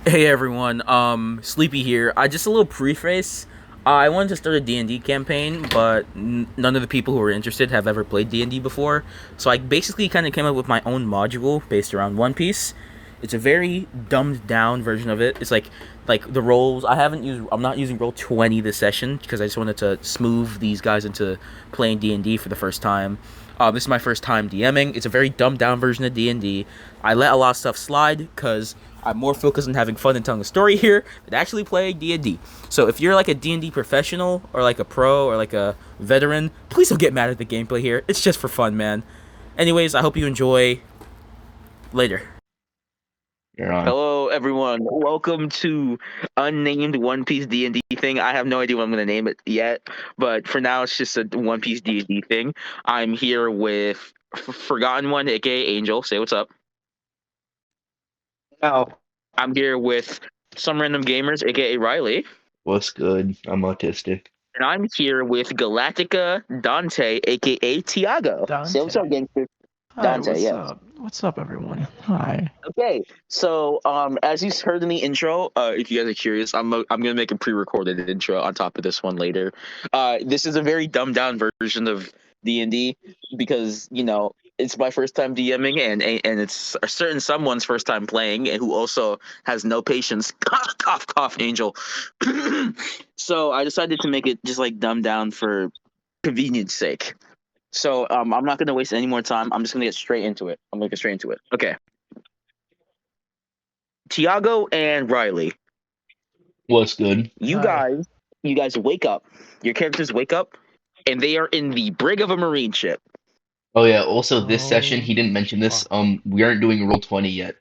Hey everyone, Sleepy here. Just a little preface. I wanted to start a D&D campaign, but none of the people who are interested have ever played D&D before. So I basically kind of came up with my own module based around One Piece. It's a very dumbed down version of it. It's like the roles. I'm not using roll 20 this session because I just wanted to smooth these guys into playing D&D for the first time. This is my first time DMing. It's a very dumbed down version of D&D. I let a lot of stuff slide because I'm more focused on having fun and telling a story here than actually playing D&D. So if you're like a D&D professional or like a pro or like a veteran, please don't get mad at the gameplay here. It's just for fun, man. Anyways, I hope you enjoy. Later. You're on. Hello, everyone. Welcome to unnamed One Piece D&D thing. I have no idea what I'm going to name it yet, but for now, it's just a One Piece D&D thing. I'm here with Forgotten One, aka Angel. Say what's up. No. I'm here with Some Random Gamers, aka Riley. What's good? I'm autistic. And I'm here with Galactica Dante, aka Tiago. Dante. Say what's up, gangster. Hi, Dante, what's yeah. up? What's up, everyone? Hi. Okay, so as you heard in the intro, if you guys are curious, I'm gonna make a pre-recorded intro on top of this one later. This is a very dumbed down version of D&D because it's my first time DMing and it's a certain someone's first time playing and who also has no patience. Cough, cough, cough, Angel. So I decided to make it just like dumbed down for convenience sake. So I'm not gonna waste any more time. I'm just gonna get straight into it. I'm gonna get straight into it. Okay. Tiago and Riley, What's good? you Hi. guys wake up. Your characters wake up, and they are in the brig of a marine ship. Oh yeah, also this session he didn't mention this. fuck. We aren't doing roll 20 yet.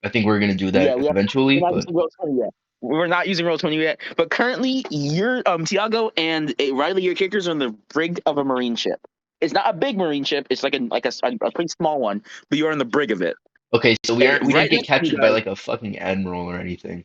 I think we're gonna do Yeah, that eventually, we're not but using roll 20 yet. We're not using roll 20 yet. But currently, you're Tiago and Riley. Your characters are in the brig of a marine ship. It's not a big marine ship. It's like a pretty small one. But you are in the brig of it. okay, so we And didn't right get next to you captured by guys. like a fucking admiral or anything.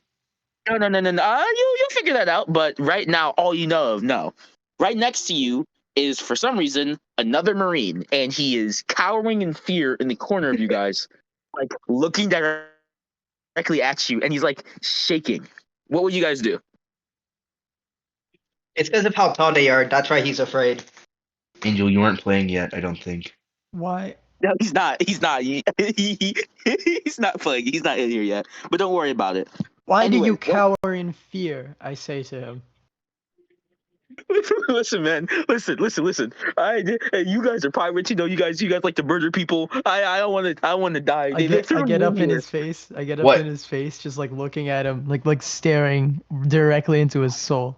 No. You'll figure that out. But right now, all you know of no. Right next to you is, for some reason, another Marine, and he is cowering in fear in the corner of you guys, like looking directly at you, and he's like shaking. What would you guys do? It's because of how tall they are. That's why he's afraid. Angel, you weren't playing yet, I don't think. Why? No, he's not. He's not. He's not playing. He's not in here yet. But don't worry about it. Why do you Anyway, cower in fear? I say to him. listen, man. Listen. You guys are pirates. You guys like to murder people. I don't want to. I want to die. I threw get me up in here. his face. I get up What? in his face, just like looking at him, like staring directly into his soul.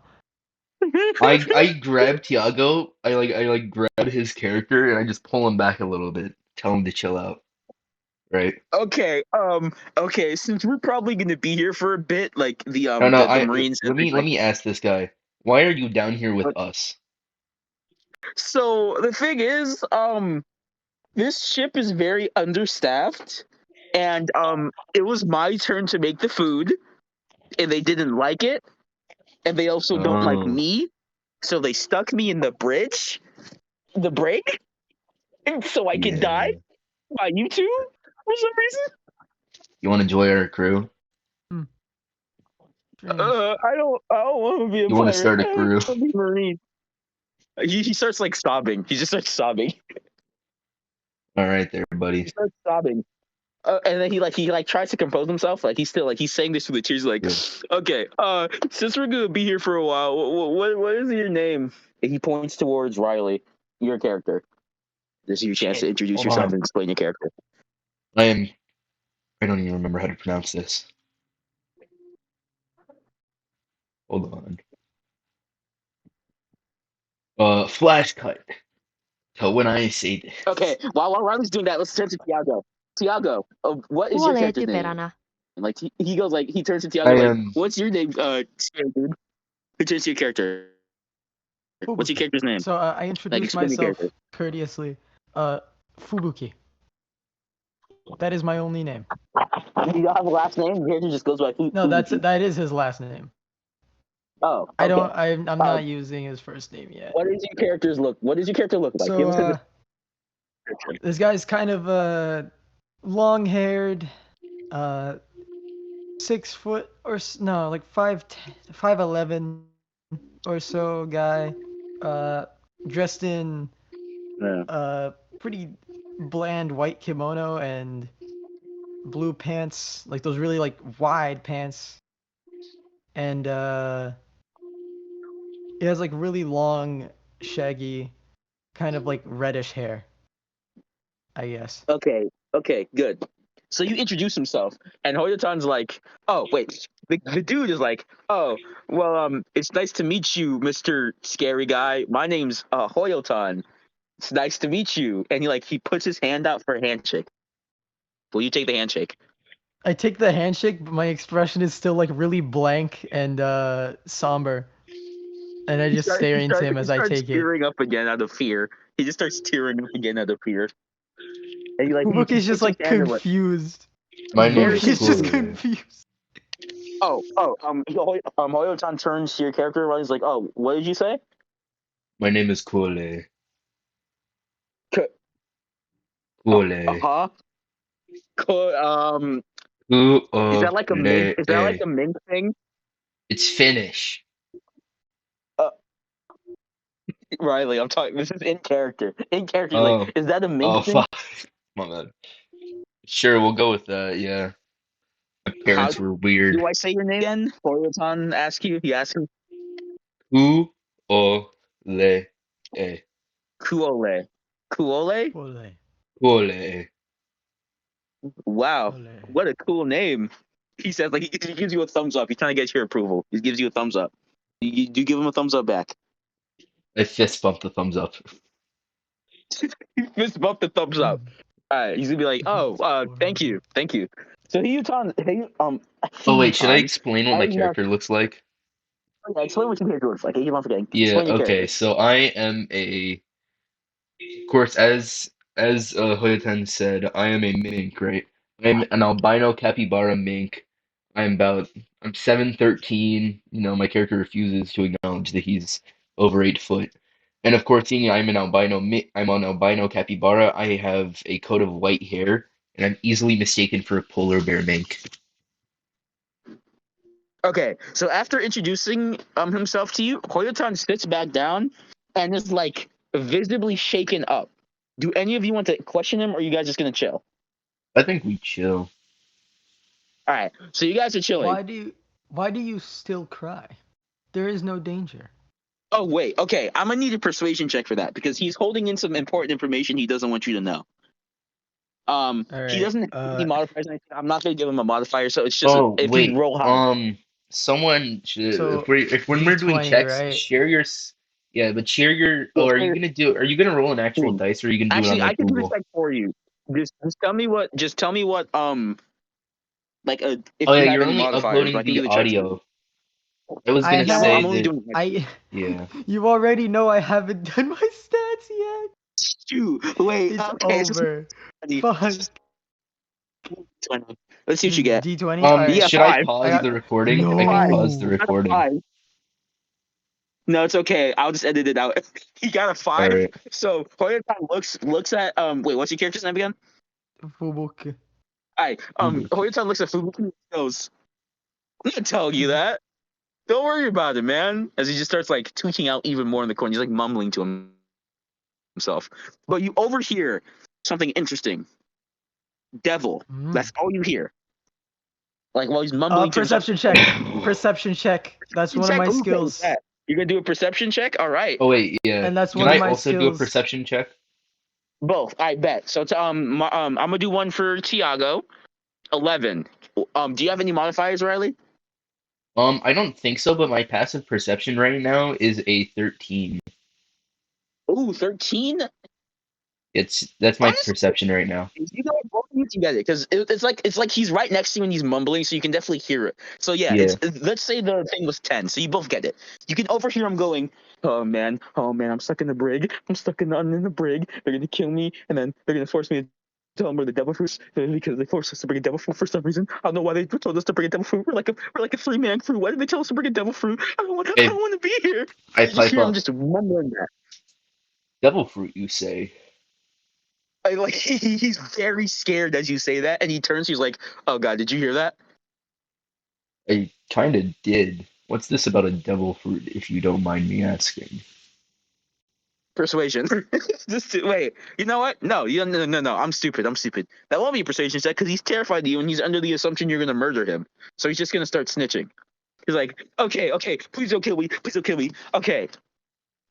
I grab Tiago, I grab his character and I just pull him back a little bit, tell him to chill out. Right? Okay. Okay. Since we're probably gonna be here for a bit, like No, the Marines. let me ask this guy. Why are you down here with us? So the thing is, this ship is very understaffed, and it was my turn to make the food, and they didn't like it, and they also don't like Oh, me, so they stuck me in the break, and so I could die yeah. by you two for some reason. You want to join our crew? Strange. I don't want to be a You want to pirate. start a I crew? want to be a Marine. He starts like sobbing. He just starts sobbing. All right, there, He buddy. starts sobbing. And then he tries to compose himself. Like he's still like he's saying this through the tears. Like, Good. okay, since we're gonna be here for a while, what is your name? And he points towards Riley, your character. This is your chance to introduce Hold yourself on. and explain your character. I don't even remember how to pronounce this. Hold on. Flash cut. So when I say this. Okay, while Riley's doing that, let's turn to Tiago. Tiago, what is your character's name? Like he goes like he turns to Tiago I like, am. what's your name? Scared dude. Who turns to your character? What's your Fubuki. character's name? So I Like introduced explain your myself character. courteously. Fubuki. That is my only name. You don't have a last name. Your character just goes by No, Fubuki. that is his last name. Oh, I okay. don't. I'm not using his first name yet. What does your character look like? Give us a So description. this guy's kind of long-haired, 6 foot or no, like 5'11" or so guy, uh, dressed in Yeah. pretty bland white kimono and blue pants, like those really like wide pants, and he has like really long, shaggy, kind of like reddish hair, I guess. Okay. Okay. Good. So you introduce himself, and Hoyotan's like, "Oh, wait." The dude is like, "Oh, well, it's nice to meet you, Mister Scary Guy. My name's Hoyotan. It's nice to meet you." And he puts his hand out for a handshake. Will you take the handshake? I take the handshake, but my expression is still like really blank and somber, and I just stare into him He as I starts take it. tearing up again out of fear. He just starts tearing up again out of fear, and he Fubuki's just puts his like hand away. confused. My name Very is Fubuki's just confused. Cool. confused. Hoyotan turns to your character and he's like, "Oh, what did you say?" My name is Cool. K- Cool. huh? Um, is that Cool. like a mink? Is that like a mink thing? It's Finnish. Uh, Riley, I'm talking. This is in character. In character, he's Oh. like, is that a mink Oh, thing? fuck. My bad. Sure, we'll go with that. Yeah. My How parents were weird. do I say your name again? Hoyotan asks you. He asks you, Cool. Kuole. Kuole? Ole, Cool. Wow, ole. what a cool name. He says, like, he gives you a thumbs up. He's trying to get your approval. He gives you a thumbs up. You give him a thumbs up back. I fist bumped the thumbs up. He fist bump the thumbs up. All right, he's gonna be like, "Oh, thank you, thank you." So Oh wait, should I Hiyutan, explain what my as you know, character looks like? explain what your character looks like. I keep on forgetting. Yeah, Explain your okay. character. So I am of course, as Hoyoten said, I am a mink, right? I'm an albino capybara mink. I'm 7'13". My character refuses to acknowledge that he's over 8 foot. And of course, seeing I'm an albino capybara, I have a coat of white hair, and I'm easily mistaken for a polar bear mink. Okay, so after introducing himself to you, Hoyotan sits back down and is like visibly shaken up. Do any of you want to question him, or are you guys just gonna chill? I think we chill. All right, so you guys are chilling. Why do you still cry? There is no danger. Oh wait, okay, I'm gonna need a persuasion check for that because he's holding in some important information he doesn't want you to know. All He right. doesn't have any modifiers. Or anything. I'm not gonna give him a modifier, so it's just Oh, if you wait. roll high. Someone should, So if when we're doing D20, checks, right? share your, yeah, but share your, Yeah, oh, are you gonna roll an actual dice or are you gonna do it on actually, I like can do the Google? check for you. Just tell me what. Just tell me what. Like Oh if yeah, you have you're any only modifiers, I uploading can do the the checks for you. audio. I was I gonna Yeah, well, say I'm have. only that, doing it. I. yeah. You already know I haven't done my stats yet. Shoot, wait. It's Okay, it's just over. 20. Fuck. 20. Let's see what you get. D20. All right. Yeah, Should I 5. I pause got the recording? I can Five. pause the no. Got a recording. 5. No, it's okay. I'll just edit it out. He got a 5. Alright. So Hoyotan looks at Wait, what's your character's name again? Fubuki. All right. Hoyotan looks at Fubuki and goes, "I'm not telling you that. Don't worry about it, man." As he just starts like tweaking out even more in the corner, he's like mumbling to himself. But you overhear something interesting. Devil. That's all you hear. Like while he's mumbling to himself. Perception check. Perception check. That's one of Check. my Okay, what's skills. that? You're gonna do a perception check? All right. Oh wait, yeah. And that's Can one of I my also do a skills. perception check? Both. I bet. So I'm gonna do one for Tiago. 11. Do you have any modifiers, Riley? I don't think so, but my passive perception right now is a 13. Ooh, 13. That's my Honestly, perception right now. you guys both need to get it because it's like he's right next to you and he's mumbling, so you can definitely hear it. So yeah, Yeah. let's say the thing was 10, so you both get it. You can overhear him going, oh man, I'm stuck in the brig. I'm in the brig. They're gonna kill me, and then they're gonna force me to tell them we're the devil fruits because they forced us to bring a devil fruit for some reason. I don't know why they told us to bring a devil fruit. We're like a 3-man crew. Why did they tell us to bring a devil fruit? I don't Hey, want to be here. I You just pipe hear him up. just mumbling that. Devil fruit, you say? Like he's very scared as you say that, and he turns. He's like, "Oh God, did you hear that?" I kind of did. What's this about a devil fruit, if you don't mind me asking? Persuasion. Wait. You know what? No. No. I'm stupid. That won't be a persuasion check because he's terrified of you and he's under the assumption you're gonna murder him. So he's just gonna start snitching. He's like, okay, please don't kill me. Please don't kill me. Okay.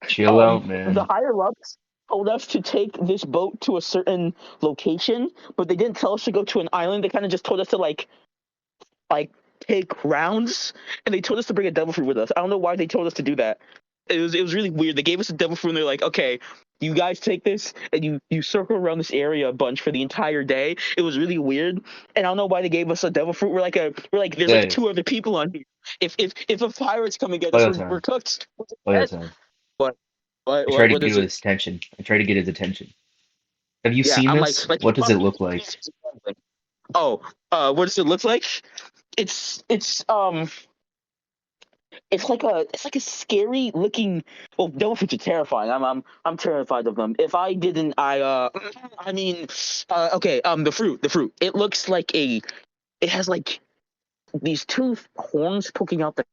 Chill out, The man. higher ups told us to take this boat to a certain location, but they didn't tell us to go to an island. They kind of just told us to like take rounds, and they told us to bring a devil fruit with us. I don't know why they told us to do that. It was really weird. They gave us a devil fruit, and they're like, okay, you guys take this and you circle around this area a bunch for the entire day. It was really weird, and I don't know why they gave us a devil fruit. We're like there's like Say, two other people on here. If a pirate's coming at us, Oil we're time. cooked. We're Oil dead. time. What what I try what to what get is it? his attention. I try to get his attention. Have you Yeah, seen I'm this? like What does it look like? oh, what does it look like? It's it's like a scary looking. Well, devil fruits are terrifying. I'm terrified of them. If I didn't, I mean, okay. The fruit. It looks like it has like these two horns poking out the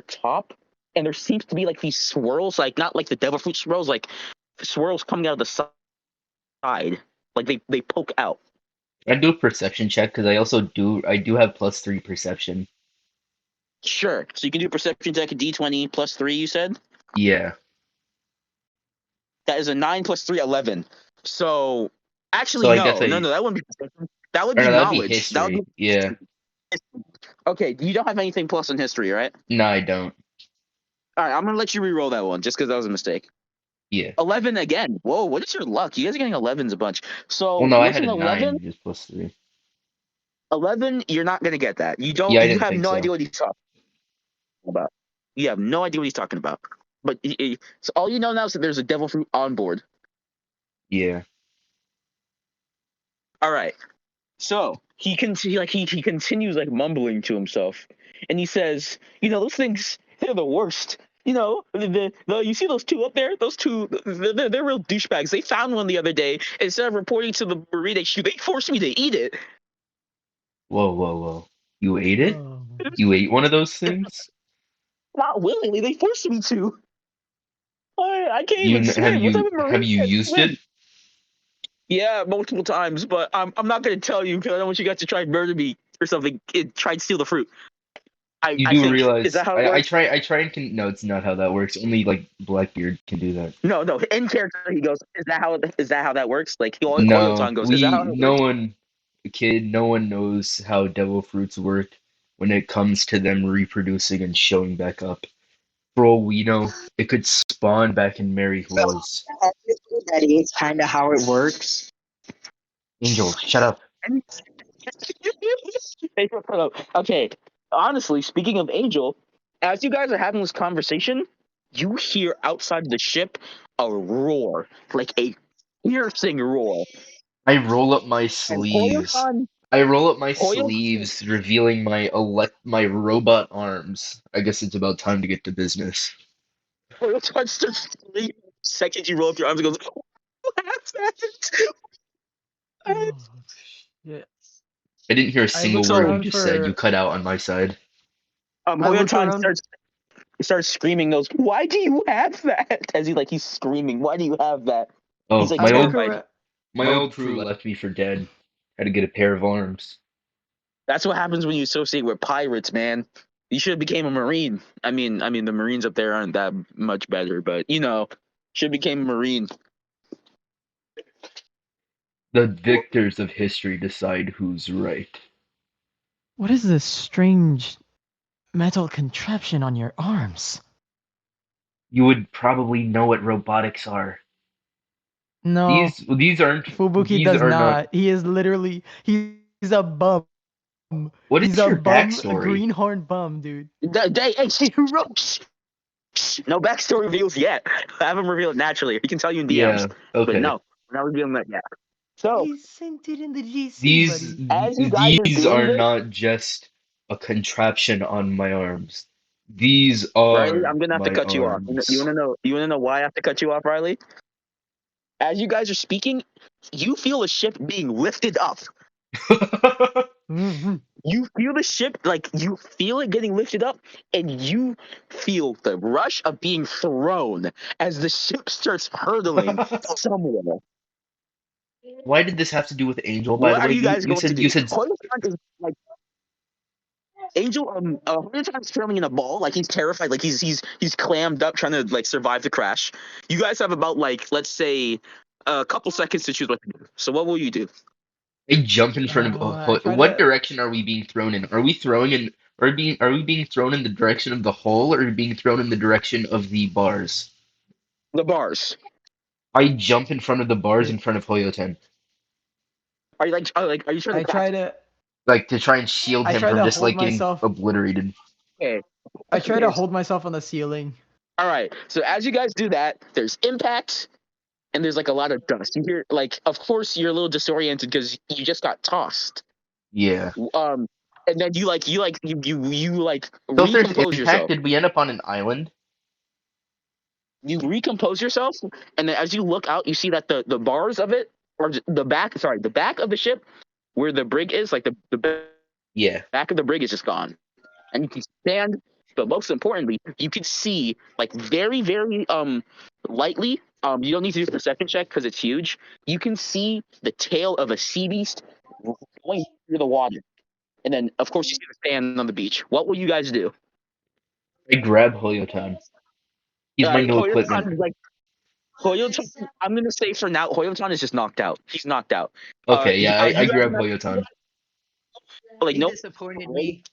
top, and there seems to be like these swirls, like not like the devil fruit swirls, like swirls coming out of the side, like they poke out. I do a perception check because I do have +3 perception. Sure. So you can do perception check at D20 plus 3. You said Yeah. that is a 9 plus 3, 11. So So actually, I guess no. That wouldn't be perception. That would or be no, that'd be knowledge. That would history. be Yeah. okay. You don't have anything plus in history, right? No, I don't. All right, I'm gonna let you re-roll that one just because that was a mistake. Yeah. 11 again. Whoa, what is your luck? You guys are getting 11s a bunch. Well, So no, I with had an a 11, 9, just +3. 11, you're not gonna get that. You Yeah, don't. I You didn't have think no so. idea what he's talking about. You have no idea what he's talking about. But so all you know now is that there's a devil fruit on board. Yeah. All right. So he continues like mumbling to himself, and he says, those things, they're the worst. You see those two up there? Those two, they're real douchebags. They found one the other day. Instead of reporting to the marine HQ, they forced me to eat it. Whoa, whoa, whoa. You ate it? Oh, You ate one of those things? Not willingly, they forced me to. I can't even Have swim. What type you of have marine you can't used it? swim? Yeah, multiple times, but I'm not gonna tell you because I don't want you guys to try and murder me or something. Try and steal the fruit. You I do think, is realize that how it I works? try and can no, it's not how that works. Only like Blackbeard can do that. No, no. In character, he goes, "Is that how that works?" Like No, Oyotan goes, "Is that how it no works?" one, kid, no one knows how devil fruits work when it comes to them reproducing and showing back up. For all we know, it could spawn back and marry who Well, was. that is kind of how it works. Angel, shut up. Hey, okay. Honestly, speaking of Angel, as you guys are having this conversation, you hear outside the ship a roar, like a piercing roar, I roll up my and sleeves. I roll up my sleeves, revealing my robot arms. I guess it's about time to get to business. Hoyotan starts screaming. The second you roll up your arms, and goes, "What happened?" oh shit. I didn't hear a I single look word you So, around just said. You for. cut out on my side. I look Hoyotan around. starts screaming those, "Why do you have that?" As he's screaming, "Why do you have that?" He's Oh, like I look terrified. around. my old crew left me for dead. Had to get a pair of arms. That's what happens when you associate with pirates, man. You should have became a marine. I mean, the marines up there aren't that much better, but should have became a marine. The victors of history decide who's right. What is this strange metal contraption on your arms? You would probably know what robotics are. No, These aren't Fubuki these does are not. not. He is literally he's a bum. What He's is a your bum, a backstory? greenhorn bum, dude. Hey, no backstory reveals yet. Have him reveal it naturally. He can tell you in DMs, Yeah, but okay. no, we're not revealing that yet. So, He sent it in the GC, These buddy. as you guys are these doing are this, not just a contraption on my arms. These Riley, are I'm gonna have to my cut you off. You arms. wanna know? You wanna know why I have to cut you off, Riley? As you guys are speaking, you feel a ship being lifted up. You feel the ship, like you feel it getting lifted up, and you feel the rush of being thrown as the ship starts hurtling somewhere. Why did this have to do with Angel, by the What are way? you You guys you going to said do? you said Hoyleton is like Angel. Hoyleton is trailing in a ball, like he's terrified, like he's clammed up, trying to like survive the crash. You guys have about like let's say a couple seconds to choose what to do. So what will you do? I jump in front of I try what to. direction are we being thrown in? Are we being thrown in the direction of the hole, or are we being thrown in the direction of the bars? The bars. I jump in front of the bars Okay. in front of Hoyoten, Are you trying to I crash? try to. like to try and shield I him try from to just hold like getting myself. obliterated. Okay. I try to Okay. hold myself on the ceiling. All right. So as you guys do that, there's impact and there's like a lot of dust. You hear like, of course, you're a little disoriented because you just got tossed. Yeah. Um, and then you like So if there's recompose impact, yourself. did we end up on an island? You recompose yourself, and then as you look out, you see that the bars of it, or the back, sorry, the back of the ship, where the brig is, like the Yeah. back of the brig is just gone, and you can stand. But most importantly, you can see like very, very lightly. You don't need to do a perception check because it's huge. You can see the tail of a sea beast going through the water, and then of course you see the sand on the beach. What will you guys do? I grab Hoyotan. He's All my right, new equipment. Hoyotan is like Hoyotan. I'm gonna say for now, Hoyotan is just knocked out. He's knocked out. Okay, yeah, I You guys grab not Hoyotan. like He nope. disappointed me.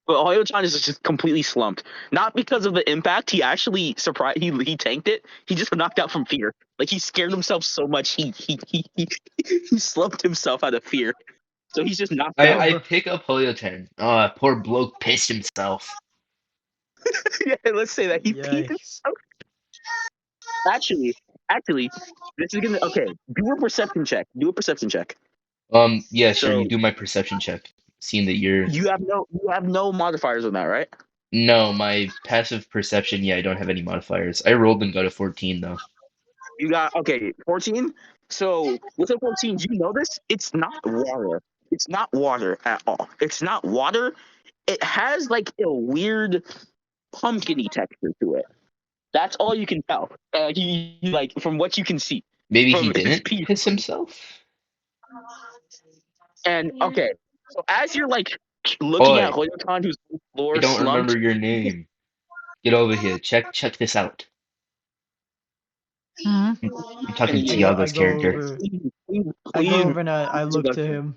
But Hoyo-chan is just completely slumped. Not because of the impact. He actually surprised. He tanked it. He just knocked out from fear. Like he scared himself so much. He slumped himself out of fear. So he's just knocked out. I pick up Hoyotan. Poor bloke pissed himself. Yeah, let's say that he peed Yikes. himself. Actually, actually, this is gonna okay. Do a perception check. Do a perception check. Yeah, sure, you So do my perception check. Seeing that you're you have no modifiers on that, right? No, my passive perception, yeah, I don't have any modifiers. I rolled and got a 14 though. You got okay, 14. So with a 14, you know this? It's not water. It's not water at all. It's not water. It has like a weird pumpkiny texture to it. That's all you can tell. Like from what you can see Maybe he from his didn't piece. piss himself? And okay, so as you're like looking at Oi, Hoyotan, who's on the I floor don't remember slumped, your name. Get over here. Check this out. Hmm? I'm talking and to you, I Tiago's go character. over. please, I go please, over and I look to him.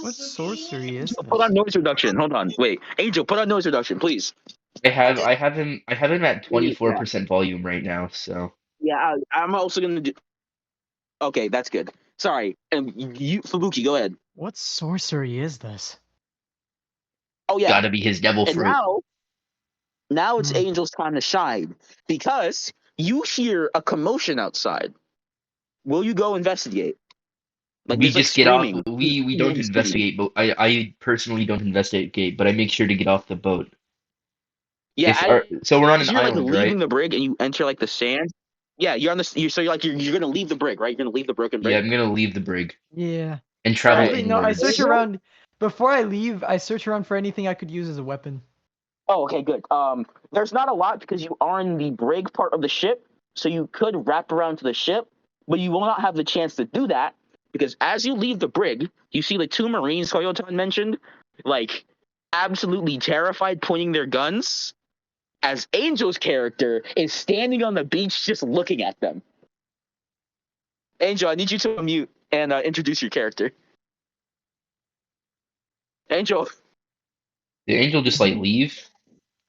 What sorcery is put on this? noise reduction. Hold on, wait, Angel, put on noise reduction, please. I have him at Yeah, 24% volume right now, so yeah. I'm also gonna do. Okay, that's good. Sorry, and you, Fubuki, go ahead. What sorcery is this? Oh yeah, gotta be his devil and fruit. now it's Hmm. Angel's time to shine because you hear a commotion outside. Will you go investigate? Like We there's like just get off screaming we near don't the city. investigate, but I personally don't investigate, but I make sure to get off the boat. If Yeah, our so we're on as an you're like island, right? leaving the brig and you enter like the sand. Yeah, you're on the. So you're like you're gonna leave the brig, right? You're gonna leave the broken Yeah, brig. I'm gonna leave the brig Yeah. and All travel right. Actually, no, I search inwards. Angel? around. Before I leave, I search around for anything I could use as a weapon. Oh, okay, good. There's not a lot because you are in the brig part of the ship, so you could wrap around to the ship, but you will not have the chance to do that because as you leave the brig, you see the two Marines Koyotan mentioned, like absolutely terrified, pointing their guns. As Angel's character is standing on the beach, just looking at them. Angel, I need you to unmute and introduce your character. Angel, Did Angel just like leave?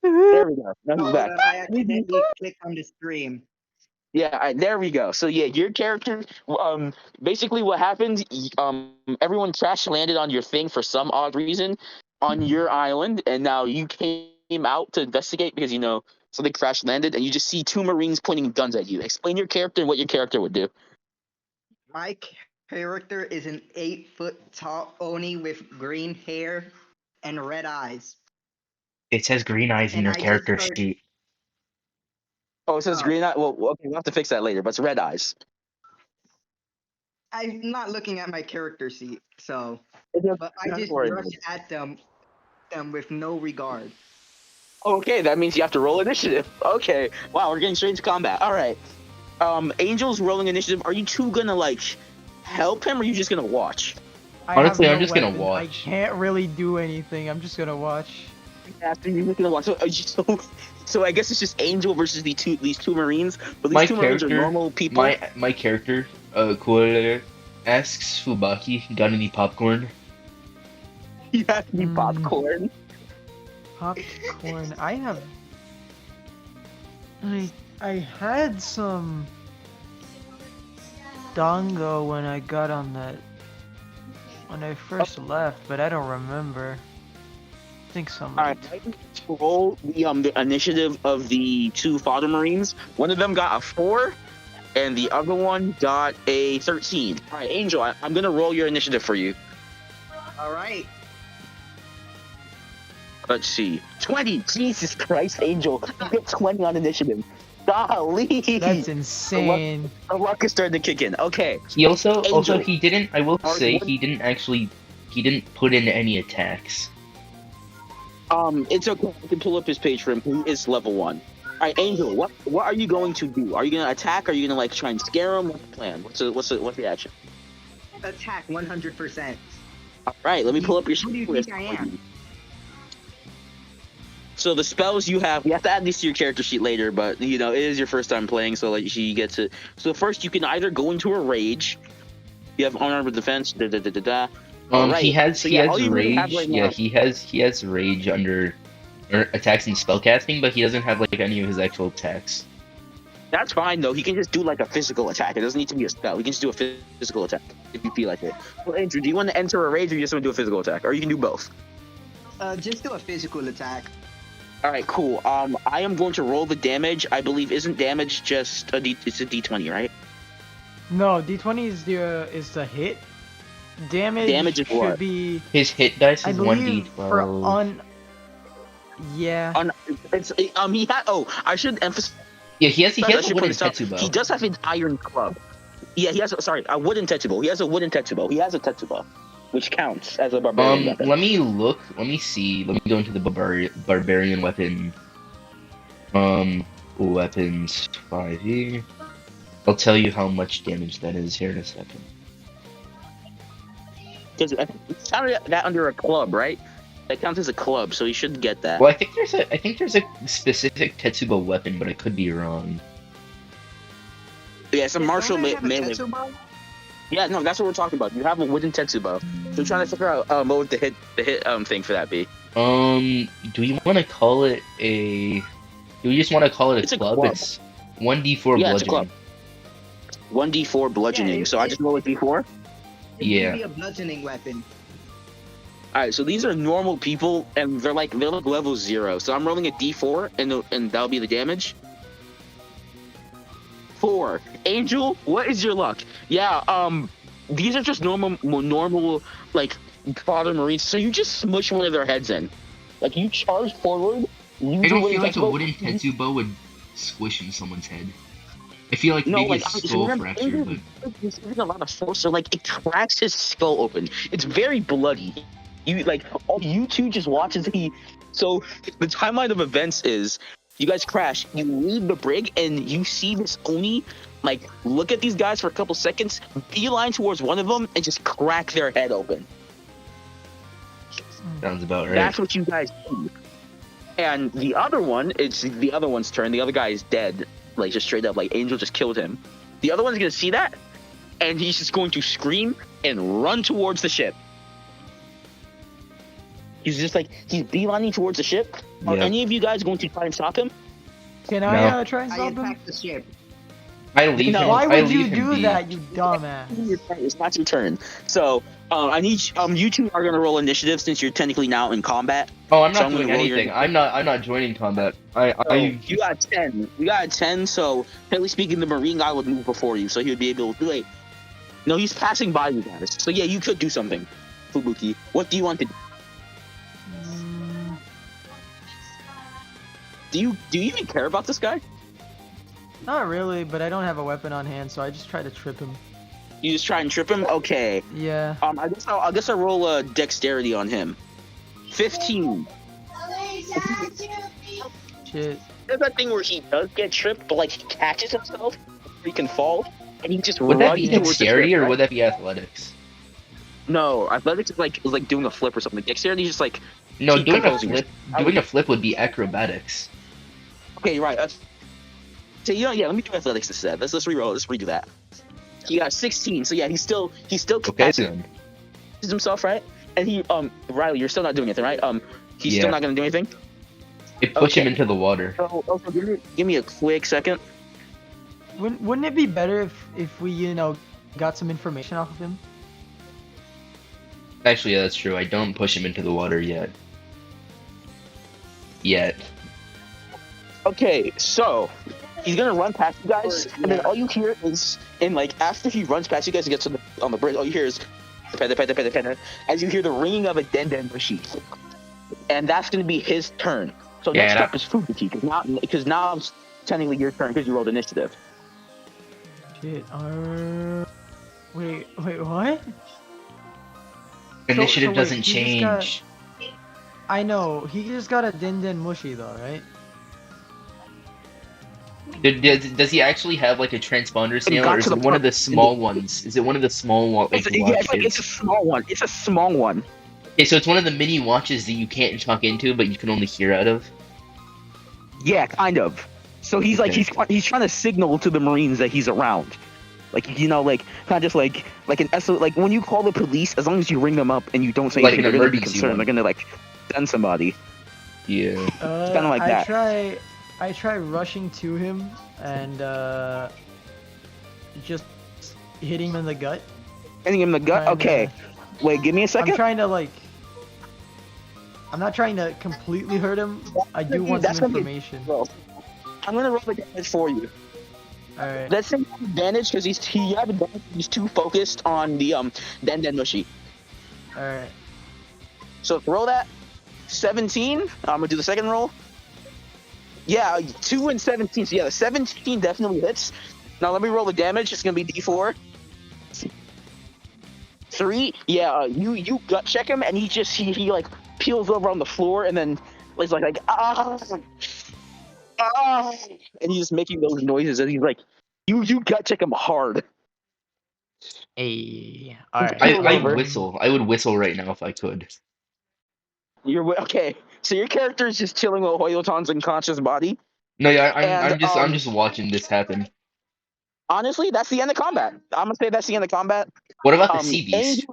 there we go. Now he's Hold back. on, I accidentally clicked on the stream. Yeah, all right, there we go. So yeah, your character, basically what happened, everyone crash landed on your thing for some odd reason on your island, and now you came out to investigate because something crash landed, and you just see two Marines pointing guns at you. Explain your character and what your character would do. My character is an 8-foot tall Oni with green hair and red eyes. It says green eyes in And your I just character heard, sheet. Oh, it says oh, green eye. Well, okay, we'll have to fix that later, but it's red eyes. I'm not looking at my character sheet, so but I Don't just worry. rush at them with no regard. Okay, that means you have to roll initiative. Okay. Wow, we're getting straight into combat. All right. Angel's rolling initiative. Are you two gonna like help him, or are you just gonna watch? I have Honestly, no I'm just gonna weapon. I watch. can't really do anything. I'm just gonna watch. After you're just gonna watch. So I guess it's just Angel versus these two Marines. But these My two Marines are character, normal people. my character, Coolerator, asks Fubaki, got any popcorn? You have to be Mm. popcorn. Popcorn. I have. I had some dango when I got on that. When I first left, but I don't remember. I think All somebody. right. Roll the initiative of the two Father Marines. One of them got a 4, and the other one got a 13. All right, Angel, I'm gonna roll your initiative for you. All right. Let's see. 20. Jesus Christ, Angel. You get 20 on initiative. Golly. That's insane. The luck is starting to kick in. Okay. He also Angel. he didn't. I will Are say you- he didn't put in any attacks. It's okay. I can pull up his page for him. He is level 1. All right, Angel. What are you going to do? Are you gonna attack? Are you gonna like try and scare him? What's the plan? What's the action? Attack 100%. All right. Let me pull up your Who do you list think I for am? you. So the spells you have to add these to your character sheet later, but you know it is your first time playing, so like you get to. So first, you can either go into a rage. You have unarmed defense. Da da da da da. Alright, He has so yeah, all rage. you really have right Yeah, now- he has rage under attacks and spellcasting, but he doesn't have like any of his actual attacks. That's fine though. He can just do like a physical attack. It doesn't need to be a spell. He can just do a physical attack if you feel like it. Well, Andrew, do you want to enter a rage or you just want to do a physical attack, or you can do both? Just do a physical attack. All right, cool. I am going to roll the damage. I believe isn't damage just a D? It's a D20, right? No, D20 is the hit. Damage is should what? be. His hit dice I is believe 1d12. for Yeah. He had. Oh, I should emphasize. Yeah, he has I a should wooden point this out. tetsubo. He does have an iron club. Yeah, he has. A wooden tetsubo. He has a wooden tetsubo. He has a tetsubo, which counts as a barbarian weapon. Let me look. Let me see. Let me go into the barbarian weapon. Weapons 5e. I'll tell you how much damage that is here in a second. Because it's counted that under a club, right? That counts as a club, so he should get that. Well, I think there's a specific tetsubo weapon, but I could be wrong. Yeah, it's a martial Don't I have a melee. Tetsubo? Yeah, no, that's what we're talking about. You have a wooden tetsubo. So we're trying to figure out what would the hit thing for that be. Do we want to call it a? Do we just want to call it a It's a club? club. It's 1d4 Yeah, it's a club. bludgeoning. 1d4 bludgeoning. Yeah, So I just roll a d4. It Yeah. would be a bludgeoning weapon. All right, so these are normal people, and they're like level 0. So I'm rolling a d4, and that'll be the damage. 4. Angel, what is your luck? Yeah, these are just normal like Father Marines. So you just smush one of their heads in, like you charge forward. You I do don't wooden feel like a tetsubo. wooden tetsubo would squish in someone's head. I feel like No, maybe like a so skull remember, fracture, Angel but is using a lot of force, so like it cracks his skull open. It's very bloody. You like you two just watch as he. So the timeline of events is you guys crash, you leave the brig, and you see this Oni like look at these guys for a couple seconds, beeline towards one of them, and just crack their head open. sounds about right. That's what you guys see. And the other one, it's the other one's turn. The other guy is dead, like just straight up, like Angel just killed him. The other one's gonna see that, and he's just going to scream and run towards the ship. He's just like he's beelining towards the ship. Are Yeah. any of you guys going to try and stop him? Can No. I try and I stop him? attack the ship. I leave No, him. Why I would you leave him do be. that, you dumbass? It's not your turn. So I need you two are gonna roll initiative since you're technically now in combat. Oh, I'm So not I'm doing gonna roll your- anything. I'm not joining combat. I You got 10. You got 10. So technically speaking, the Marine guy would move before you, so he would be able to do it. No, he's passing by you guys. So yeah, you could do something, Fubuki. What do you want to do? Mm, Do you even care about this guy? Not really, but I don't have a weapon on hand, so I just try to trip him. You just try and trip him. Okay. Yeah. I guess I'll roll a dexterity on him. 15. Shit. There's that thing where he does get tripped, but like he catches himself, he can fall, and he just Would that runs be Yeah. towards the trip. dexterity or Right? would that be athletics? No, athletics is like doing a flip or something. Dexterity is just like No, keep composing yourself. doing a flip would be acrobatics. Okay, you're right. So yeah, let me do athletics instead. Let's reroll. Let's redo that. He got 16. So yeah, he still Okay catches then. himself, right? And he Riley, you're still not doing anything, right? He's still Yeah. not gonna do anything. It push him Okay. into the water. So also give me a quick second. Wouldn't it be better if we got some information off of him? Actually, yeah, that's true. I don't push him into the water yet. Yet. Okay, so he's gonna run past you guys, and then all you hear is, after he runs past you guys and gets on the bridge, all you hear is, the as you hear the ringing of a den machine, and that's gonna be his turn. So Yeah, next up is Fubuki, because now it's technically your turn because you rolled initiative. Shit. Wait, what? Initiative wait, doesn't he just got- change. I know. He just got a Den Mushi though, right? Does he actually have like a transponder It snail, got or is to it the one of point- the small ones? Is it one of the small It's a small one. It's a small one. Okay, so it's one of the mini watches that you can't talk into, but you can only hear out of. Yeah, kind of. So he's Okay. he's trying to signal to the Marines that he's around. Like kind of just like an SO, like when you call the police, as long as you ring them up and you don't say Like anything, an they're gonna be emergency concerned. one. They're gonna send somebody. Yeah. kinda like that. I try rushing to him and just hitting him in the gut. Hitting him in the gut. Kinda- Okay, wait, give me a I'm second. trying to I'm not trying to completely hurt him. I do want That's some gonna be- information. Well, I'm gonna roll the damage for you. All right. Let's say you have advantage because you have advantage. He's too focused on the Den Mushi. All right. So roll that 17. I'm gonna do the second roll. Yeah, 2 and 17. So yeah, the 17 definitely hits. Now let me roll the damage. It's gonna be D4. 3. Yeah, you gut check him, and he like peels over on the floor, and then he's like ah, and he's just making those noises, and he's like, you gut check him hard. Hey. All right. I Over. whistle. I would whistle right now if I could. Okay. So your character is just chilling with Hoyotan's unconscious body. No, yeah, And, I'm just watching this happen. Honestly, that's the end of combat. I'm gonna say that's the end of combat. What about the sea beast?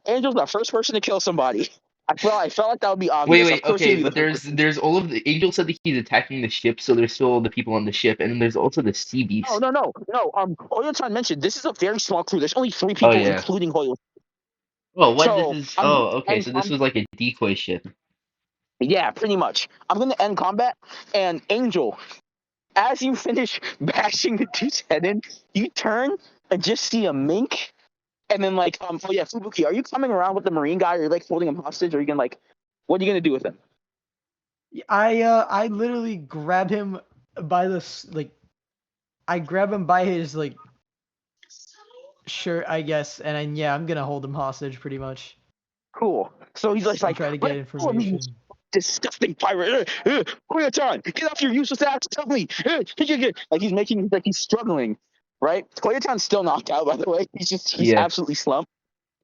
Angel's the first person to kill somebody. I felt like that would be Wait, obvious. Of course okay, he'd be but the first person. there's all of the Angel said that he's attacking the ship, so there's still the people on the ship, and then there's also the sea beast. No. Hoyotan mentioned this is a very small crew. There's only 3 Oh, people, yeah. including Hoyotan. Oh, what So, this is? I'm- Oh, okay, I'm- so this was like a decoy ship. Yeah, pretty much. I'm gonna end combat, and Angel, as you finish bashing the dude's head in, you turn and just see a mink. And then Fubuki, are you coming around with the Marine guy? Or are you holding him hostage? Or are you gonna what are you gonna do with him? I literally grab him by I grab him by his shirt, I guess, and then yeah, I'm gonna hold him hostage pretty much. Cool. So he's And try to get information. Disgusting pirate. Koyatan, get off your useless ass. Help me. He's making he's struggling. Right? Koyatan's still knocked out, by the way. He's Yeah. absolutely slumped.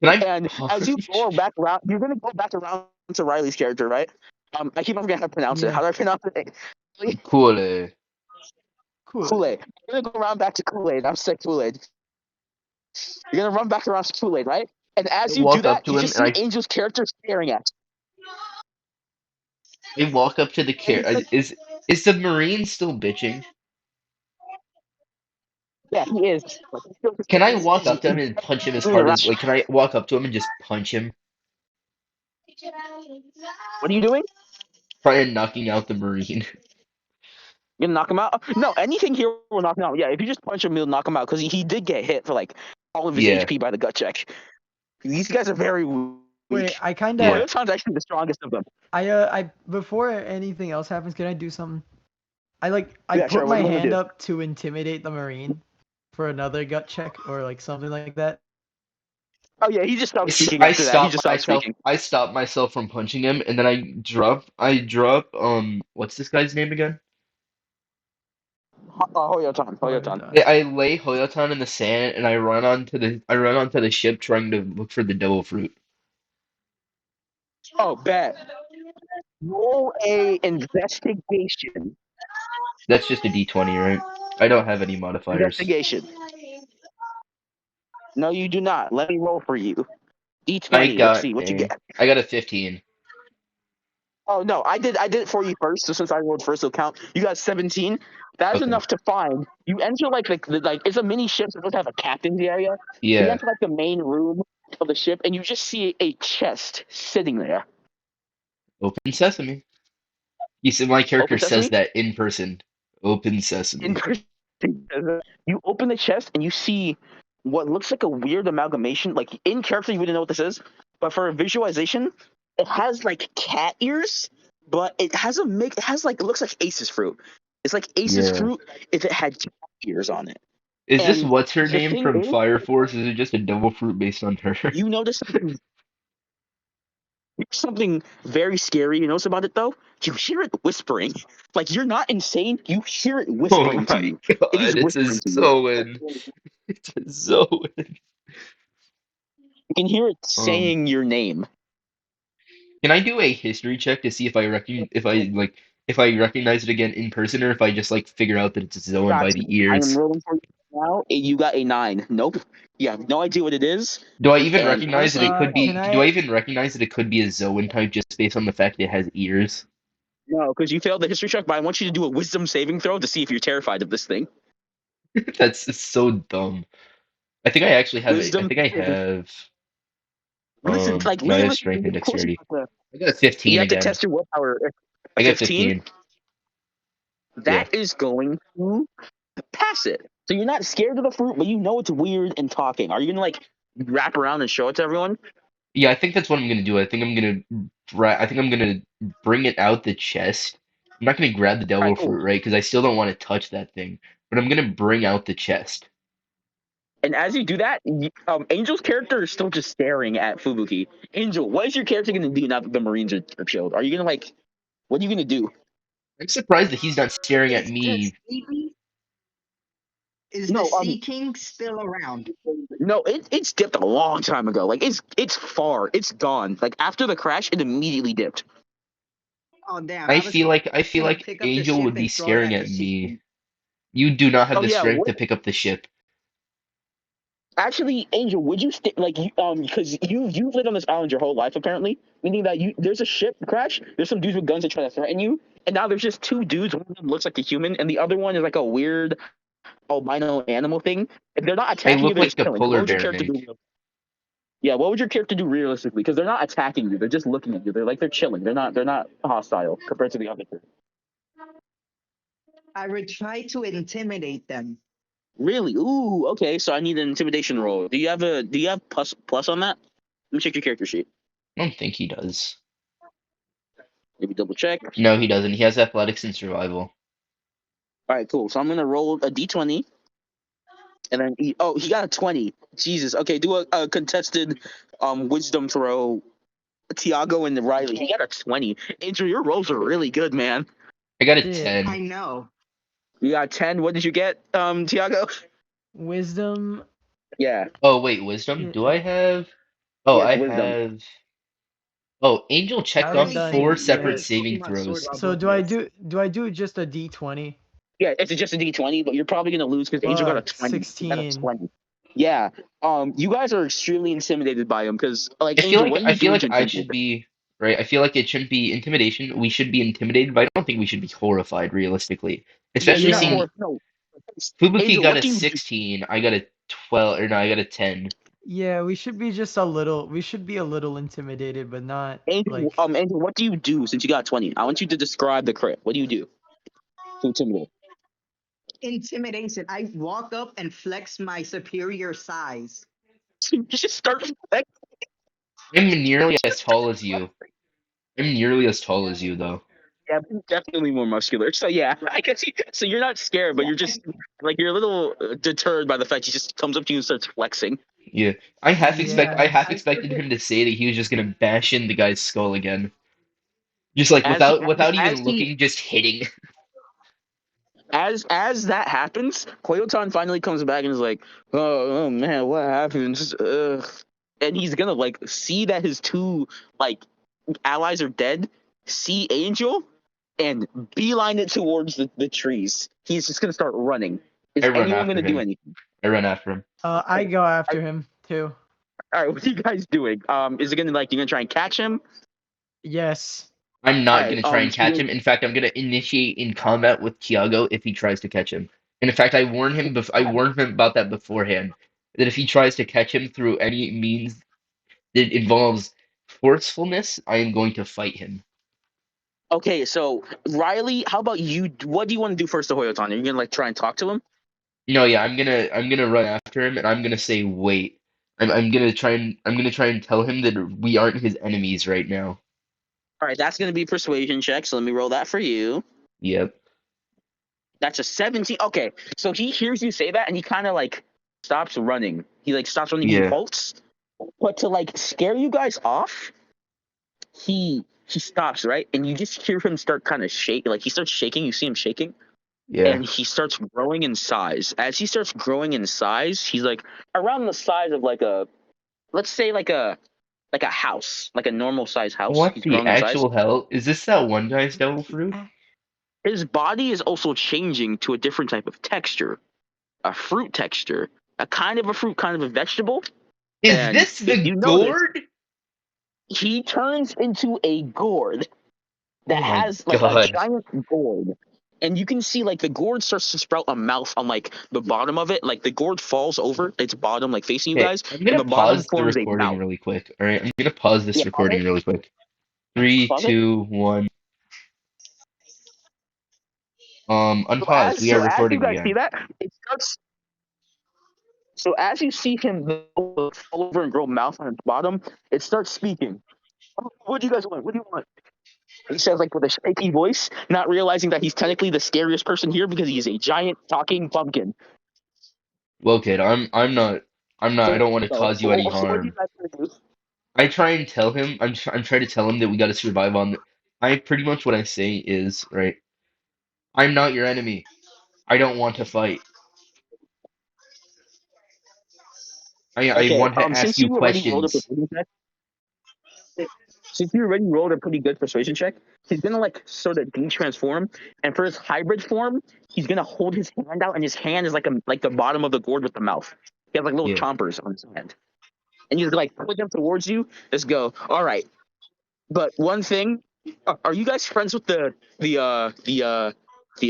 Can I? And as you go back around, you're gonna go back around to Riley's character, right? I keep on forgetting how to pronounce it. Yeah. How do I pronounce it? Cool. Cool. Kool-Aid. I'm gonna go around back to Kool-Aid. I'm sick Kool-Aid. You're gonna run back around to Kool-Aid, right? And as I you do walk up that, to you him just and see Angel's character staring at I walk up to the is the Marine still bitching? you. Yeah, he is. Can I walk up to him and punch him as hard as can I walk up to him and just punch him? What are you doing? Try and knocking out the Marine. You gonna knock him out? No, anything here will knock him out. Yeah, if you just punch him, you'll knock him out because he did get hit for all of his Yeah. HP by the gut check. These guys are very weak. Wait, I kind Yeah. of Hoyotan's actually the strongest of them. I before anything else happens, can I do something? I Yeah, put sure, what my do you wanna hand do? up to intimidate the Marine, for another gut check or like something like that? Oh yeah, he just stopped speaking I after that. He stopped just stopped myself. speaking. I stopped myself from punching him, and then I drop. What's this guy's name again? Hoyotan. Oh, you're Hoyotan. done. I lay Hoyotan in the sand, and I run onto the ship trying to look for the devil fruit. Oh, bet. Roll a investigation. That's just a D20, right? I don't have any modifiers. Investigation. No, you do not. Let me roll for you. I D20. Let's got see what you a get. I got a 15. Oh no, I did. I did it for you first. So since I rolled first, it'll count. You got 17. That's Okay. enough to find. You enter like it's a mini ship. So it doesn't have a captain's area. So you Yeah. enter like the main room of the ship, and you just see a chest sitting there. Open sesame. You said my character Open says sesame. that in person. Open In sesame. person, you open the chest and you see what looks like a weird amalgamation. Like in character, you wouldn't know what this is, but for a visualization, it has like cat ears, but it has a mix. It has like it looks like Ace's fruit. It's like Ace's Yeah. fruit if it had cat ears on it. Is this And what's her the name thing from is, Fire Force? Is it just a devil fruit based on her? you notice something very scary. You notice about it though? You hear it whispering. Like you're not insane. You hear it Oh whispering to my you. It is god, it's a whispering to you. Zoan. It's a Zoan. You can hear it Um, saying your name. can I do a history check to see if I recognize it again in person, or if I just like figure out that it's a Zoan by Got the you. I am ears? rolling for you now. You got a 9. Nope. You have no idea what it is. Do I even And recognize that honestly, it could Can be? Do I I? even recognize that it could be a Zoan type just based on the fact that it has ears? no, because you failed the history check, but I want you to do a wisdom saving throw to see if you're terrified of this thing. That's so dumb. I think I actually have it. I Wisdom think I saving. have. Listen, like No, I have literally, strength and of course, dexterity. I got a 15 you have to again. test your willpower. A I got 15, 15. Yeah. that is going to pass it. So you're not scared of the fruit, but you know it's weird and talking. Are you going to like wrap around and show it to everyone? Yeah, I think that's what I'm gonna do. I think I'm gonna bring it out the chest. I'm not gonna grab the All right, devil cool. fruit, right? Because I still don't want to touch that thing. But I'm gonna bring out the chest. And as you do that, Angel's character is still just staring at Fubuki. Angel, what is your character going to do now that the Marines are killed? Are you going to like, what are you going to do? I'm surprised that he's not staring at Is the me. Sleepy, is the No, Sea King still around? no, it's dipped a long time ago. Like it's far, it's gone. Like after the crash, it immediately dipped. Oh damn! I was I feel gonna like pick up the Angel ship would be and throw it staring at the at Sea me. King. You do not have Oh the yeah, strength what? to pick up the ship. Actually, Angel, would you like because you've lived on this island your whole life apparently, meaning that there's a ship crash, there's some dudes with guns that try to threaten you, and now there's just two dudes. One of them looks like a human, and the other one is like a weird albino animal thing. If they're not I attacking you, look they're like just a chilling. What polar would your bear character do? mink. Yeah, what would your character do realistically? Because they're not attacking you; they're just looking at you. They're chilling. They're not hostile compared to the other two. I would try to intimidate them. Really? Ooh, okay. So I need an intimidation roll. Do you have plus on that? Let me check your character sheet. I don't think he does. Maybe double check. No, he doesn't. He has athletics and survival. All right, cool. So I'm gonna roll a d20, and then he got a 20. Jesus. Okay, do a contested wisdom throw. Tiago and Riley. He got a 20. Angel, your rolls are really good, man. I got a Did 10. I know. You got 10. What did you get, Tiago? wisdom? Yeah. Oh, wait, wisdom? Do I have? Oh, Yes, I wisdom. have. Oh, Angel I checked haven't off Really done four think separate yet. any saving Pokemon Sword throws. or So above this. do I do just a D20 Yeah, it's just a d20, but you're probably gonna lose because Angel got a fuck 20. He got a 16? 20. Yeah. You guys are extremely intimidated by him because, like, Angel, what are I you feel doing like to I intimidate should him? be right. I feel like it shouldn't be intimidation. We should be intimidated, but I don't think we should be horrified realistically. Yeah, you're Especially not Yeah. seeing horrified. No. Fubuki Angel, got what a do you do? 16, I got a 12, or no, I got a 10. Yeah, we should be just a little. We should be a little intimidated, but not Angel, like. Angel, what do you do since you got 20? I want you to describe the crit. What do you do to intimidate? Intimidation. I walk up and flex my superior size. You just start. I'm nearly as tall as you. I'm nearly as tall as you, though. Yeah, definitely more muscular. So yeah, I guess so you're not scared, but you're just like you're a little deterred by the fact he just comes up to you and starts flexing. Yeah, I Yeah. half expected him to say that he was just gonna bash in the guy's skull again, just like As he without as even he looking, just hitting. as that happens, Koyotan finally comes back and is like, "Oh, man, what happens?" And he's gonna like see that his two like allies are dead, see Angel, and beeline it towards the trees. He's just gonna start running. I Is run anyone after gonna do him. anything? I run after him. I go after him too. All right, what are you guys doing? Is it gonna like you're gonna try and catch him? Yes. I'm All not right. gonna try and So catch him. In fact, I'm gonna initiate in combat with Tiago if he tries to catch him. And in fact, I warned him about that beforehand. That if he tries to catch him through any means that involves forcefulness, I am going to fight him. okay, so Riley, how about you? What do you want to do first to Hoyotan? Are you gonna like try and talk to him? No, yeah, I'm gonna run after him and I'm gonna say wait. I'm gonna try and tell him that we aren't his enemies right now. All right, that's gonna be a persuasion check. So let me roll that for you. Yep. That's a 17. Okay, so he hears you say that and he kind of like stops running. He like stops running. He Yeah. halts, but to like scare you guys off, he stops right, and you just hear him start kind of shake. Like he starts shaking. You see him shaking, Yeah. and he starts growing in size. As he starts growing in size, he's like around the size of like a, let's say like a house, like a normal size house. What He's the growing in size. actual hell? Is this that one guy's devil fruit? His body is also changing to a different type of texture, a fruit texture, a kind of a fruit, kind of a vegetable. Is And this if the you notice, gourd? he turns into a gourd that Oh my has like a god. giant gourd. And you can see like the gourd starts to sprout a mouth on like the bottom of it. Like the gourd falls over its bottom, like facing you Okay, guys, I'm and gonna the bottom pause the forms a recording mouth. really quick. All right, I'm gonna pause Yeah, this pause recording it. really quick. Three, Pause it. 2, 1. Unpause. We are So as you recording guys see again. that, it starts. So as you see him fall over and grow mouth on its bottom, it starts speaking. What do you guys want? What do you want? He says like with a shaky voice, not realizing that he's technically the scariest person here because he is a giant talking pumpkin. Well, kid, I So, don't want to cause you any so what do you harm. guys gonna do? I try and tell him. I'm trying to tell him that we got to survive on. I pretty much what I say is right. I'm not your enemy. I don't want to fight. I Okay, want to ask since you you already rolled a questions. persuasion check, since you already rolled a pretty good persuasion check, he's gonna like sort of de-transform, and for his hybrid form, he's gonna hold his hand out, and his hand is like the bottom of the gourd with the mouth. He has like little Yeah. chompers on his hand, and he's like pulling them towards you. Let's go. All right, but one thing, are you guys friends with the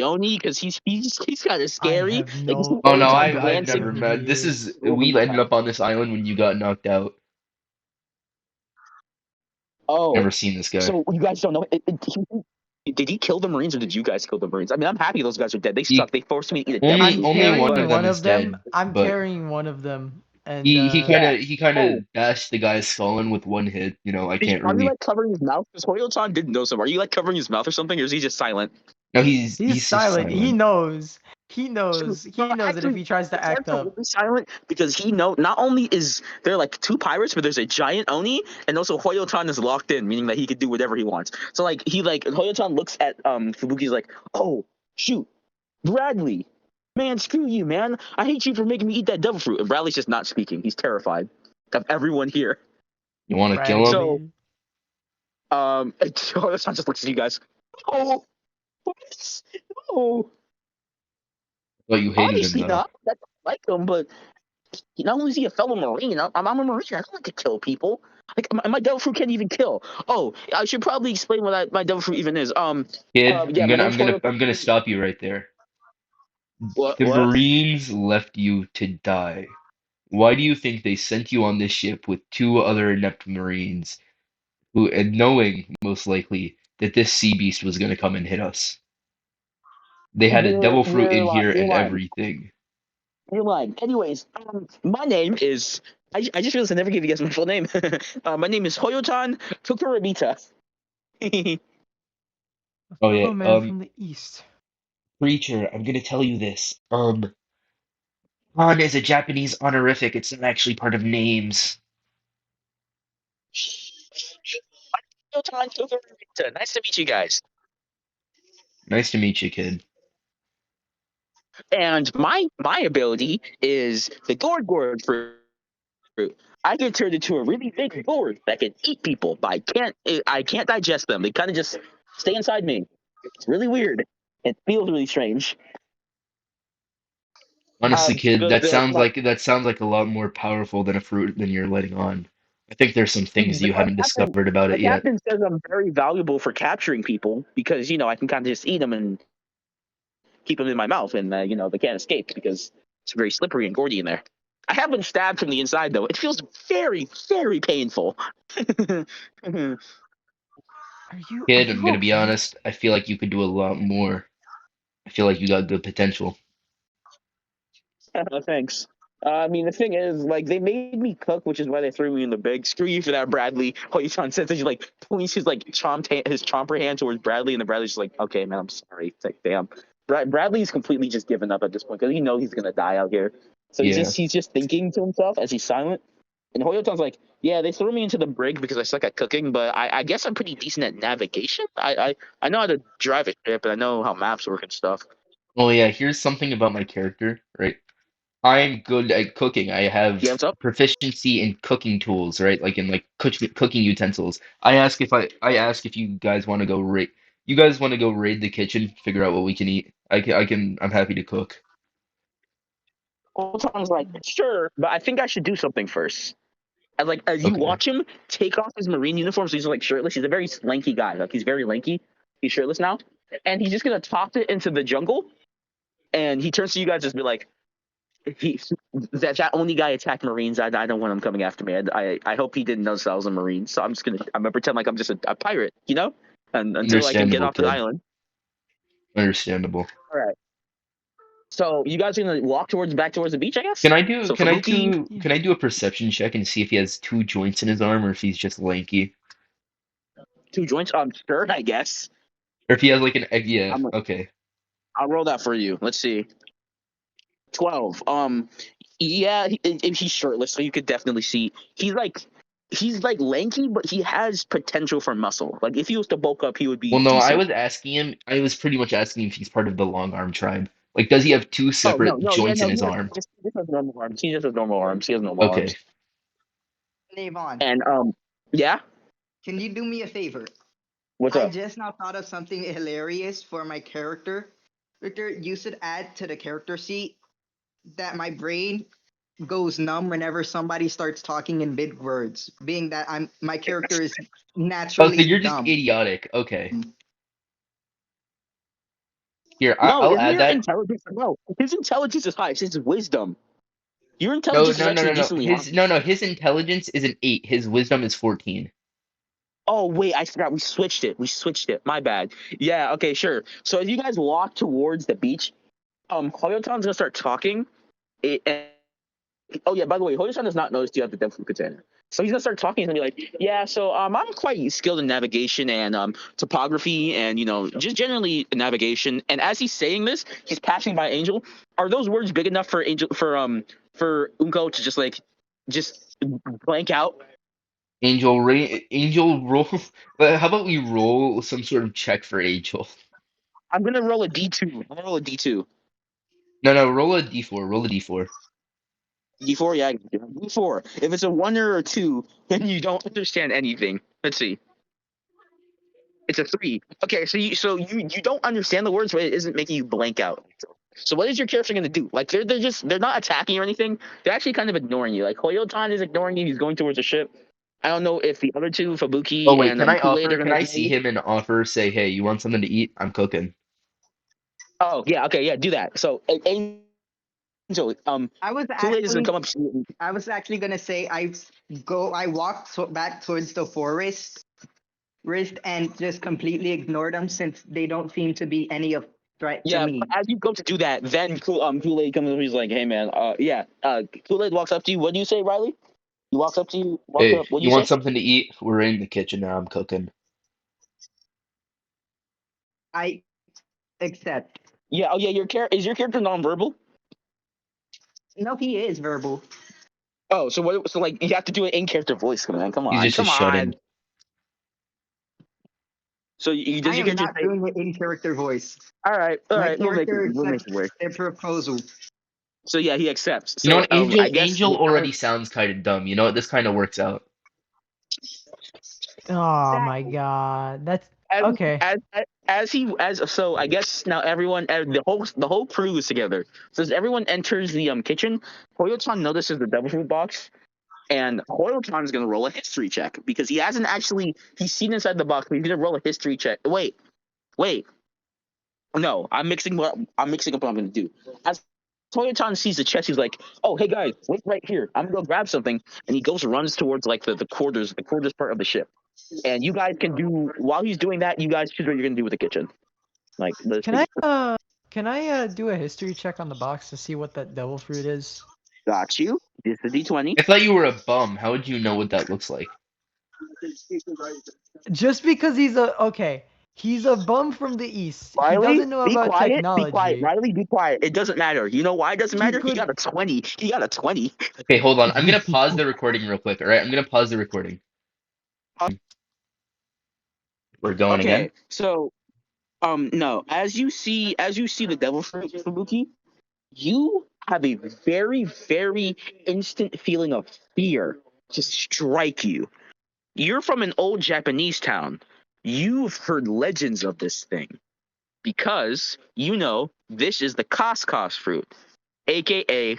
Oni? Because he's kind of I scary. have Like you see no Oh no, Oni I've idea glancing never who met. he This is is. over we your ended head. up on this island when you got knocked out. Oh, Never seen this guy. so you guys don't know? Did he kill the Marines or did you guys kill the Marines? I mean, I'm happy those guys are dead. They suck. He They forced me to eat a devil fruit. only one I'm of But them carrying one is of them. dead, I'm but carrying one of them, and yeah. he kind Oh, of bashed the guy's skull in with one hit. You know, I can't are you really. like covering his mouth? Because Hoyo-chan didn't know some. Are you like covering his mouth or something, or is he just silent? No, he's he's just silent. He silent. knows. He Shoot, knows. no, He knows that if actually, he tries to it's act actually up, really silent because he know not only is there like two pirates, but there's a giant Oni, and also Hoyo-chan is locked in, meaning that he could do whatever he wants. So like Hoyo-chan looks at Fubuki's like, oh shoot, Bradley, man, screw you, man. I hate you for making me eat that devil fruit. And Bradley's just not speaking. He's terrified of everyone here. You want to kill him? So Bradley. and Hoyo-chan just looks at you guys. Oh, what? Oh, Well, you hated him obviously though. not. That's like him, but not only is he a fellow Marine, I'm a Marine. I don't like to kill people. Like my devil fruit can't even kill. Oh, I should probably explain what my devil fruit even is. Kid, Yeah, my name's Hoyo. I'm gonna stop you right there. What? The What? Marines left you to die. Why do you think they sent you on this ship with two other inept Marines who, and knowing most likely that this sea beast was gonna come and hit us? They had a devil fruit in here You're and lying. everything. You're lying. Anyways, my name is. I just realized I never gave you guys my full name. My name is Hoyotan Tokurabita. A Oh yeah. fellow man from the east. Preacher, I'm gonna tell you this. Han is a Japanese honorific. It's not actually part of names. Nice to meet you guys. Nice to meet you, kid. And my ability is the gourd fruit. I get turned into a really big gourd that can eat people, but I can't digest them. They kind of just stay inside me. It's really weird. It feels really strange. Honestly, kid, The, the, that sounds like a lot more powerful than a fruit than you're letting on. I think there's some things the you haven't captain discovered about the it yet. captain says I'm very valuable for capturing people because I can kind of just eat them and keep them in my mouth, and they can't escape because it's very slippery and gourdy in there. I have been stabbed from the inside though. It feels very, very painful. Are Kid, I'm you gonna be okay? honest, I feel like you could do a lot more. I feel like you got good potential. Thanks. I mean, the thing is, like, they made me cook, which is why they threw me in the big. Screw you for that, Bradley. Hoyton says that he like points his like his chomper hand towards Bradley, and then Bradley's just like, "Okay, man, I'm sorry." It's like, damn. Bradley's completely just given up at this point because he knows he's gonna die out here. So Yeah. he's just thinking to himself as he's silent. And Hoyoton's like, "Yeah, they threw me into the brig because I suck at cooking, but I guess I'm pretty decent at navigation. I know how to drive a ship, and I know how maps work and stuff." Oh yeah, here's something about my character, right? I'm good at cooking. I Yeah, have what's up? proficiency in cooking tools, right? Like in like cooking utensils. I ask if you guys want to go raid. You guys want to go raid the kitchen, figure out what we can eat. I'm happy to cook. Hoyoton's like, "Sure, but I think I should do something first." And like as you Okay. watch him take off his marine uniform, so he's like shirtless. He's a very lanky guy. Like he's very lanky. He's shirtless now, and he's just gonna toss it into the jungle. And he turns to you guys, just be like, "He that only guy attacked Marines. I don't want him coming after me. I hope he didn't notice I was a Marine. So I'm gonna pretend like I'm just a pirate, and until I can get Understandable, off the kid. island." Understandable. All right. So you guys are gonna walk back towards the beach, I guess. Can I do So Fabuki, Yeah. can I do a perception check and see if he has two joints in his arm or if he's just lanky? 2 joints. Sure, I guess. Or if he has like an egg, yeah, I'm. okay. I'll roll that for you. Let's see. 12. Yeah, he's shirtless, so you could definitely see he's like lanky, but he has potential for muscle. Like if he was to bulk up, he would be Well, no, decent. I was pretty much asking if he's part of the long arm tribe. Like, does he have two Oh no, separate no, yeah, joints in no, his arm? he just has normal arms. He just has normal arms. He has normal Okay, arms. Name on. And yeah, Can you do me a favor? what's I up? just now thought of something hilarious for my character. Victor, you should add to the character sheet that my brain goes numb whenever somebody starts talking in big words, being that my character is oh, so naturally you're just dumb. idiotic. Okay, here, No, I'll isn't add your that. intelligence? No, his intelligence is high. It's his wisdom. Your No, intelligence is no, no, actually no, no. decently high. His intelligence is an 8. His wisdom is 14. Oh wait, I forgot. We switched it. We switched it. My bad. Yeah. Okay. Sure. So as you guys walk towards the beach, Hoyotan's gonna start talking. And, oh yeah, by the way, Hoyotan has not noticed you have the depth of container. So he's gonna start talking. He's gonna be like, "Yeah, so I'm quite skilled in navigation and topography and just generally navigation." And as he's saying this, he's passing by Angel. Are those words big enough for Angel for Unko to just blank out? Angel roll. How about we roll some sort of check for Angel? I'm gonna roll a D2. I'm gonna roll a D2. No, no, roll a d4. Roll a d4. D4, yeah, D4. If it's a one or a two, then you don't understand anything. Let's see. It's a 3. Okay, so you don't understand the words, but it isn't making you blank out. So what is your character gonna do? Like they're not attacking or anything. They're actually kind of ignoring you. Like Hoyotan is ignoring you. He's going towards the ship. I don't know if the other two, Oh Fabuki wait, and Kool Aid, are can gonna I ignore see you. him and offer, say, hey, you want something to eat? I'm cooking. Oh yeah, okay, yeah, do that. So Angel, I was Kool Aid is gonna actually come up to you. I was actually gonna say I walked back towards the forest and just completely ignore them since they don't seem to be any of threat to Yeah, but me. as you go to do that, then Kool Aid comes up. He's like, "Hey man, yeah." Kool Aid walks up to you. What do you say, Riley? He walks up to you. Walks Hey, up. What do you you want say? something to eat? We're in the kitchen now. I'm cooking. I accept. Yeah. Oh yeah. Is your character nonverbal? No, he is verbal. Oh, so what? So like you have to do an in character voice, man. Come He's on, just a come shut-in. on. So does I your am character not say? doing the in character voice. All My right. character We'll make accepts it work. their proposal. So yeah, he accepts. You know So what? I Angel guess Angel already sounds kind of dumb. You know what? This kind of works out. Oh my Exactly. god. That's as okay. as so I guess now everyone the whole crew is together. So as everyone enters the kitchen, Hoyotan notices the devil fruit box, and Hoyotan is gonna roll a history check because he hasn't actually he's seen inside the box, but he's gonna roll a history check. Wait, no, I'm mixing up what I'm gonna do. As Toyotan sees the chest, he's like, "Oh, hey guys, wait right here. I'm gonna go grab something." And he runs towards like the quarters part of the ship. And you guys can do while he's doing that. You guys choose what you're gonna do with the kitchen. Like, let's Can see. I do a history check on the box to see what that devil fruit is? Got you. This is D20. I thought you were a bum. How would you know what that looks like? Just because he's a bum from the east. He Riley, doesn't know be about quiet. Be quiet. technology. Riley, be quiet. It doesn't matter. You know why it doesn't He matter? He could got a 20. He got a 20. Okay, hold on. I'm gonna pause the recording real quick. All right, I'm gonna pause the recording. We're going again. Okay, so no. As you see the devil fruit, Fubuki, you have a very, very instant feeling of fear just strike you. You're from an old Japanese town. You've heard legends of this thing because you know this is the Kaskos fruit, aka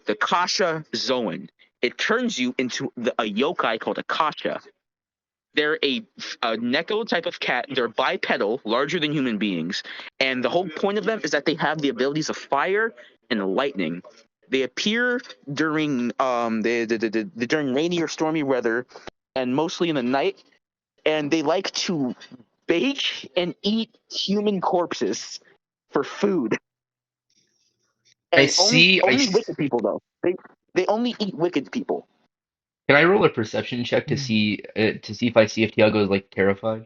the Kasha Zoan. It turns you into a yokai called a Kasha. They're a neko type of cat. They're bipedal, larger than human beings, and the whole point of them is that they have the abilities of fire and lightning. They appear during during rainy or stormy weather, and mostly in the night. And they like to bake and eat human corpses for food. I And see. only wicked people though. They only eat wicked people. Can I roll a perception check to see if I see if Tiago is like terrified?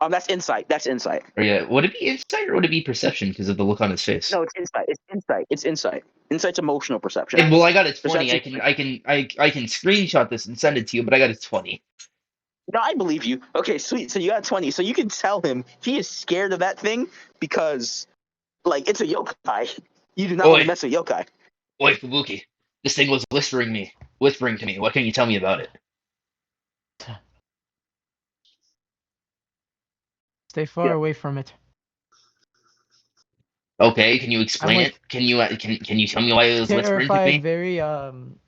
That's insight. That's insight. Or yeah, would it be insight or would it be perception because of the look on his face? No, it's insight. It's insight. It's insight. Insight's emotional perception. And, well, I got a 20. Perception. I can screenshot this and send it to you, but I got a 20. No, I believe you. Okay, sweet. So you got 20. So you can tell him he is scared of that thing because, like, it's a yokai. You do not want to Oi, mess with yokai. oi, Fubuki. This thing was whispering to me. What can you tell me about it? Stay far away from it. Okay, can you explain like, it? Can you tell me why it was whispering to Terrified, me? very I'm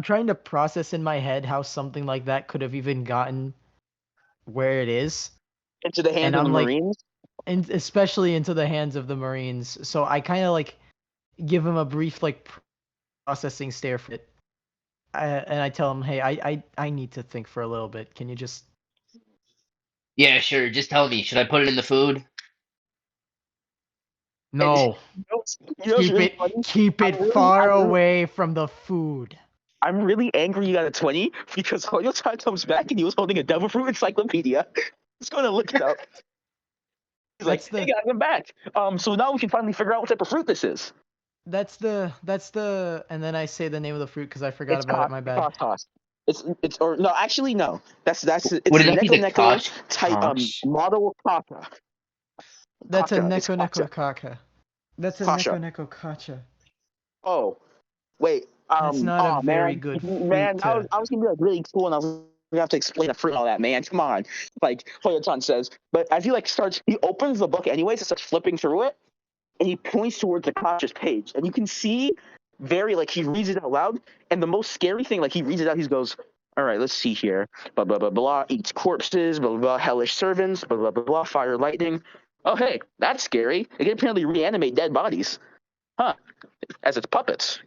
trying to process in my head how something like that could have even gotten where it is. Into the hands And of the I'm like, Marines. and especially into the hands of the Marines. So I kind of like give him a brief like processing stare for it. And I tell him, hey, I need to think for a little bit. Can you just Yeah, sure. Just tell me. Should I put it in the food? no. You know, what's really funny? Keep it far away from the food. I'm really angry you got a 20 because Hoyotai comes back and he was holding a devil fruit encyclopedia. He's going to look it up. He's like, hey guys, I'm back. So now we can finally figure out what type of fruit this is. That's the and then I say the name of the fruit because I forgot It's about it. My bad. Toss. It's or no, actually no. That's it's Would a it not be the Neko Kosh? type Kosh? model Kaka. That's a It's Neko Kasha. Neko Kaka. That's a Kasha. Neko Neko Kacha. Oh, wait. That's not a very good fruit to. I was gonna be like really cool, and I was gonna have to explain a fruit and all that. Man, come on, like Hoyotan says. But as he like starts, he opens the book anyways and starts flipping through it, and he points towards the cautious page, and you can see very like he reads it out loud. And the most scary thing, like he reads it out, he goes, "All right, let's see here. Blah blah blah blah. Eats corpses. Blah blah blah. Hellish servants. Blah blah blah blah. Fire lightning. Oh hey, that's scary. It can apparently reanimate dead bodies, huh? As its puppets."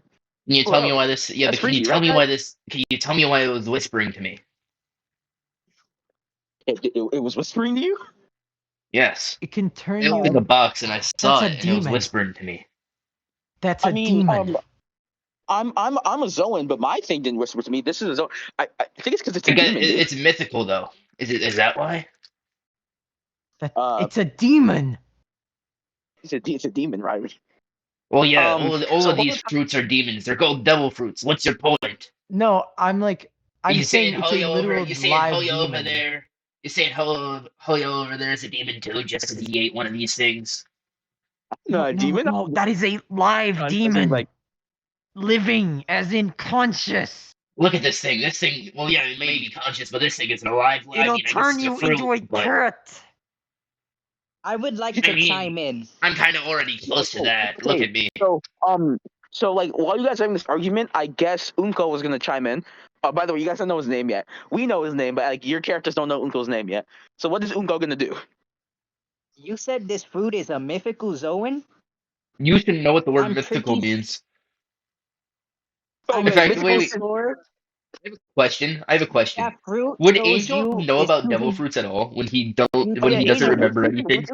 Can you tell me Whoa, why this? Yeah, that's but can you freaky, tell right, me guys? why this? Can you tell me why it was whispering to me? It was whispering to you? Yes. It can turn I opened the you. box and I That's saw a it, and it was demon. whispering to me. That's I a mean, demon. I'm a Zoan, but my thing didn't whisper to me. This is a Zoan. I think it's because it's a demon, dude. It's mythical though. Is that why? It's a demon. It's a demon, Riley. Well, yeah, all So of these fruits are demons. They're called devil fruits. What's your point? No, I'm You saying saying it's a Hoyo over? literal You saying live Hoyo over demon. there? You saying Hoyo over there is a demon too, just because he ate one of these things? no, demon. No, that is a live demon. Like, Living, as in conscious. Look at this thing. This thing. Well, yeah, it may be conscious, but this thing is alive. I It'll mean, I guess turn it's a you fruit, into a but carrot. I would like I to mean, chime in. I'm kind of already close to that. Look okay, at me. so like while you guys are having this argument, I guess Unko was gonna chime in. By the way, you guys don't know his name yet. We know his name, but like your characters don't know Unko's name yet. So what is Unko gonna do? You said this fruit is a mythical Zoan? You should know what the word I'm mythical pretty means. I'm In fact, pretty wait. sure I have a question. I have a question. that fruit Would shows Angel you know is about devil choosing fruits at all when you when Oh yeah, he choosing doesn't Angel. sides. remember anything?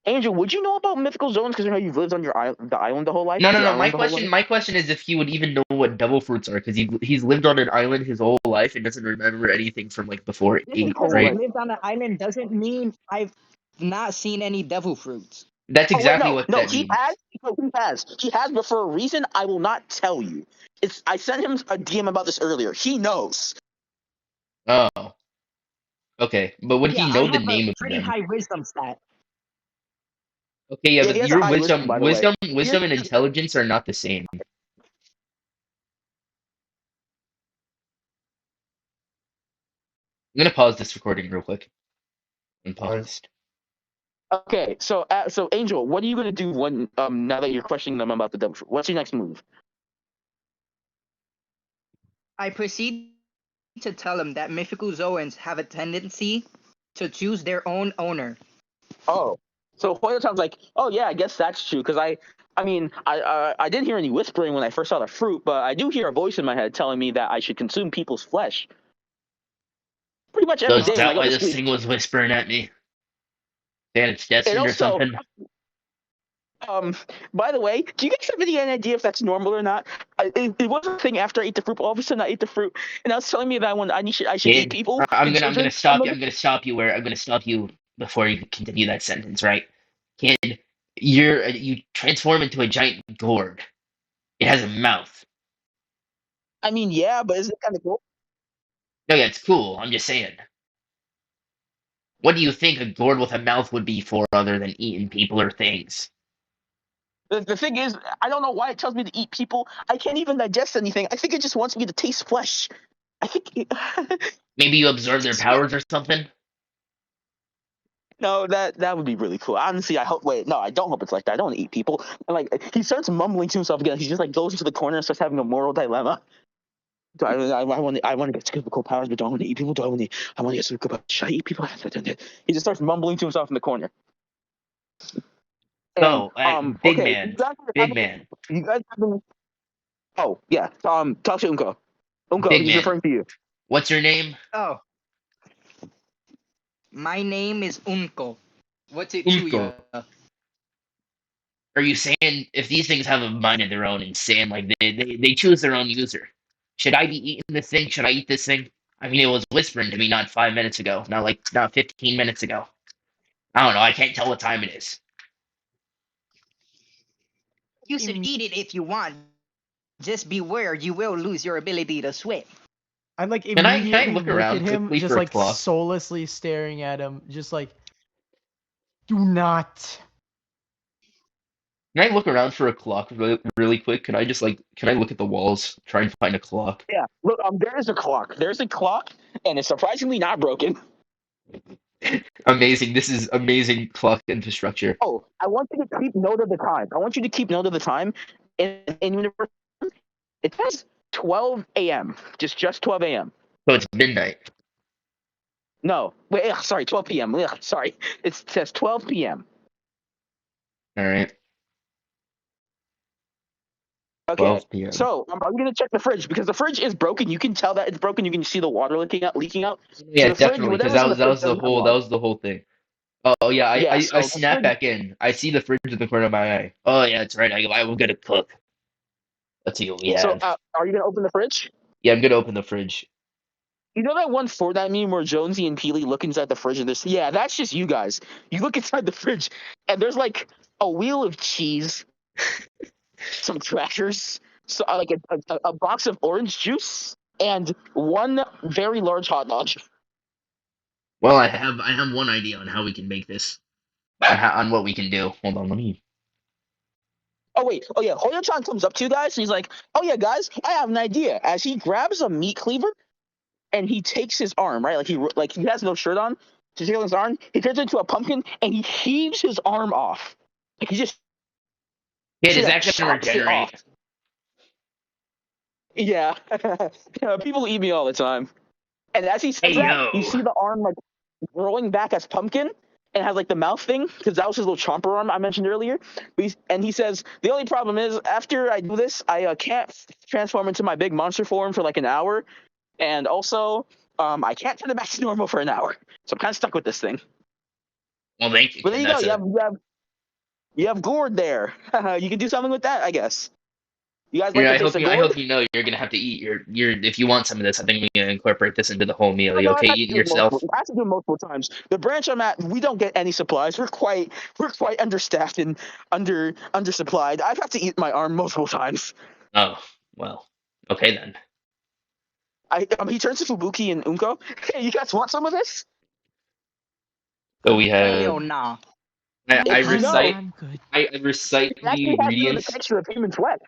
Angel, would you know about mythical zones because you know you've lived on the island the whole life? No, no, Your no. island the whole life. My question is if he would even know what devil fruits are, because he's lived on an island his whole life and doesn't remember anything from like before Just eight, because Oh I've right? wait. lived on an island doesn't mean I've not seen any devil fruits. That's Oh wait, exactly no, what no. that He means. has. No, he has. He has, but for a reason I will not tell you. It's. I sent him a DM about this earlier. He knows. Oh, okay. But would Yeah, he I know the have a name of pretty them? high wisdom stat. Okay, yeah, Yeah, but he has a your high wisdom, by the way. wisdom and intelligence are not the same. I'm gonna pause this recording real quick. And paused. Okay, so Angel, what are you gonna do when now that you're questioning them about the devil fruit? What's your next move? I proceed to tell him that mythical Zoans have a tendency to choose their own owner. Oh, so Hoyotan's like, oh yeah, I guess that's true because I mean, I didn't hear any whispering when I first saw the fruit, but I do hear a voice in my head telling me that I should consume people's flesh pretty much So every is day when I that go why to this sleep. thing was whispering at me? Saying it's And destined or also, something? um, by the way, do you guys have any idea if that's normal or not? It was a thing after I ate the fruit, but all of a sudden I ate the fruit, and now it's telling me that I should eat Kid, people and I'm gonna children. stop you. I'm gonna stop you before you continue that sentence, right? Kid, you transform into a giant gourd. It has a mouth. I mean, yeah, but isn't it kind of cool? No, yeah, it's cool. I'm just saying. What do you think a gourd with a mouth would be for other than eating people or things? The thing is, I don't know why it tells me to eat people. I can't even digest anything. I think it just wants me to taste flesh. I think Maybe you absorb their powers or something? no, that would be really cool. Honestly, I hope. Wait, no, I don't hope it's like that. I don't want to eat people. And like he starts mumbling to himself again. He just like goes into the corner and starts having a moral dilemma. Do I want to get super cool powers, but do I want to eat people? I want to get super cool powers. Should I eat people? He just starts mumbling to himself in the corner. And So, okay, big man, you guys have been. Oh yeah, talk to Unko. Unko, big he's man. referring to you. What's your name? Oh, my name is Unko. What's it, Umko. Chuya? Are you saying if these things have a mind of their own and saying like they choose their own user? Should I be eating this thing? Should I eat this thing? I mean, it was whispering to me not 5 minutes ago, not 15 minutes ago. I don't know. I can't tell what time it is. You should eat it if you want. Just beware, you will lose your ability to swim. I like Can I immediately look look at around him, quickly just for a like clock? soullessly staring at him, just like, do not. Can I look around for a clock really quick? Can I just like can I look at the walls, try and find a clock? Yeah, look, there is a clock. There's a clock, and it's surprisingly not broken. Amazing. This is amazing clock infrastructure. Oh, I want you to keep note of the time. I want you to keep note of the time. In universe, it says 12 a.m. Just 12 a.m. So it's midnight. No, wait, sorry, 12 p.m. Sorry, it says 12 p.m. All right. Okay, 12 p.m. so are we gonna check the fridge because the fridge is broken? You can tell that it's broken. You can see the water leaking out. Yeah, So the fridge, definitely, because whatever's in the that fridge was the doesn't have whole water. thing. Oh yeah, Yeah, I so the snap fridge. back in. I see the fridge in the corner of my eye. Oh yeah, that's right. I will get a cook. Let's see what we So, have. are you gonna open the fridge? Yeah, I'm gonna open the fridge. You know that one for that meme where Jonesy and Peely look inside the fridge and this? Yeah, that's just you guys. You look inside the fridge and there's like a wheel of cheese, some crackers, so like a box of orange juice, and one very large hot dog. Well, I have one idea on how we can make this. On what we can do. Hold on, let me. Oh wait, oh yeah, Hoyo-chan comes up to you guys and he's like, "Oh yeah, guys, I have an idea." As he grabs a meat cleaver and he takes his arm, right? Like he has no shirt on. To take on his arm, he turns it into a pumpkin and he heaves his arm off. Like he just Yeah, straight does up that gonna chops it off. regenerate? Yeah. Yeah, people eat me all the time. And as he says Hey that, you yo. see the arm like growing back as pumpkin and has like the mouth thing because that was his little chomper arm I mentioned earlier. And he says the only problem is after I do this, I can't transform into my big monster form for like an hour, and also I can't turn it back to normal for an hour. So I'm kind of stuck with this thing. Well, thank you, But there kid. you go. That's a. You have gourd there. You can do something with that, I guess. You guys like Yeah, the I taste hope of you. I gourd? hope you know you're gonna have to eat your. If you want some of this, I think we can incorporate this into the whole meal. Oh, You no, okay eating yourself? I have to do it multiple times. The branch I'm at, we don't get any supplies. We're quite understaffed and undersupplied. I've had to eat my arm multiple times. Oh, well. Okay then. He turns to Fubuki and Unko. Hey, you guys want some of this? So we Hell have. nah. I It's recite. I'm good. I recite it the actually has some of the ingredients. texture of human sweat.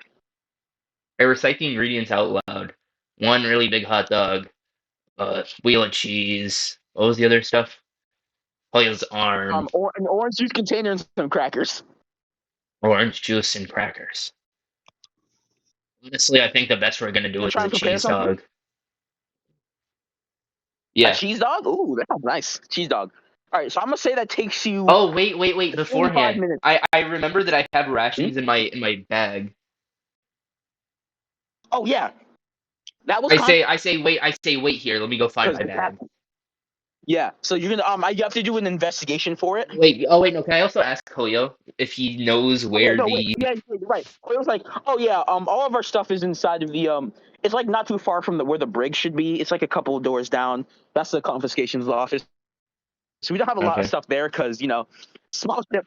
I recite the ingredients out loud. One really big hot dog. Wheel of cheese. What was the other stuff? Polio's arm. Or an orange juice container and some crackers. Orange juice and crackers. Honestly, I think the best we're gonna do I'm is trying a to prepare cheese something. dog. A Yeah. cheese dog? Ooh, that sounds nice. Cheese dog. All right, so I'm gonna say that takes you Oh wait! 45 Beforehand, minutes. I remember that I have Hmm? rations in my bag. Oh yeah, that was kind I say wait here. Let me go find because my the cat. bag. Yeah, so you're gonna you have to do an investigation for it. Wait, no. Can I also ask Koyo if he knows Oh yeah, where no wait, the? yeah, you're right. It was like, oh yeah, all of our stuff is inside of the it's like not too far from the where the brig should be. It's like a couple of doors down. That's the confiscations office. So we don't have a lot of Okay. stuff there because small ship.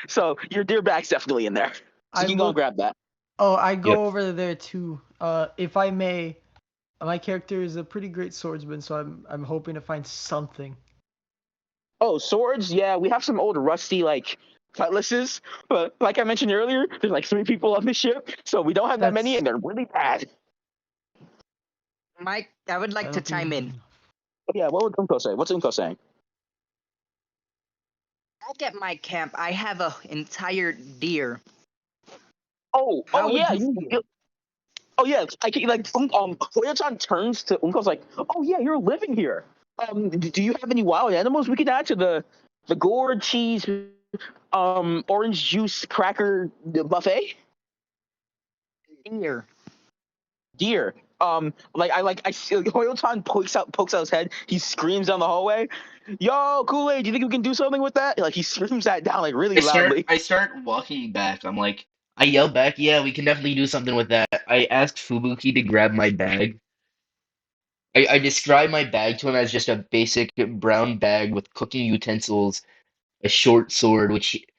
So your deer bag's definitely in there. So I you can go and look. grab that. Oh, I Yep. go over there too. If I may, my character is a pretty great swordsman, so I'm hoping to find something. Oh, swords? Yeah, we have some old rusty like cutlasses. But like I mentioned earlier, there's like 3 people on the ship, so we don't have that many, That's and they're really bad. Mike, I would like to that'll be chime good in. enough. Yeah, what would Unko say? What's Unko saying? Back at my camp, I have a entire deer. Oh, How would yeah, you feel? oh yeah. I can like Koya-chan turns to Unko's like, oh yeah, you're living here. Do you have any wild animals we could add to the gourd cheese, orange juice cracker buffet? Deer. Deer. I see Hoyotan pokes out his head. He screams down the hallway, "Yo, Kool-Aid, do you think we can do something with that?" Like he screams that down like really loudly. I start walking back. I'm like, I yell back. Yeah, we can definitely do something with that. I asked Fubuki to grab my bag. I describe my bag to him as just a basic brown bag with cooking utensils, a short sword,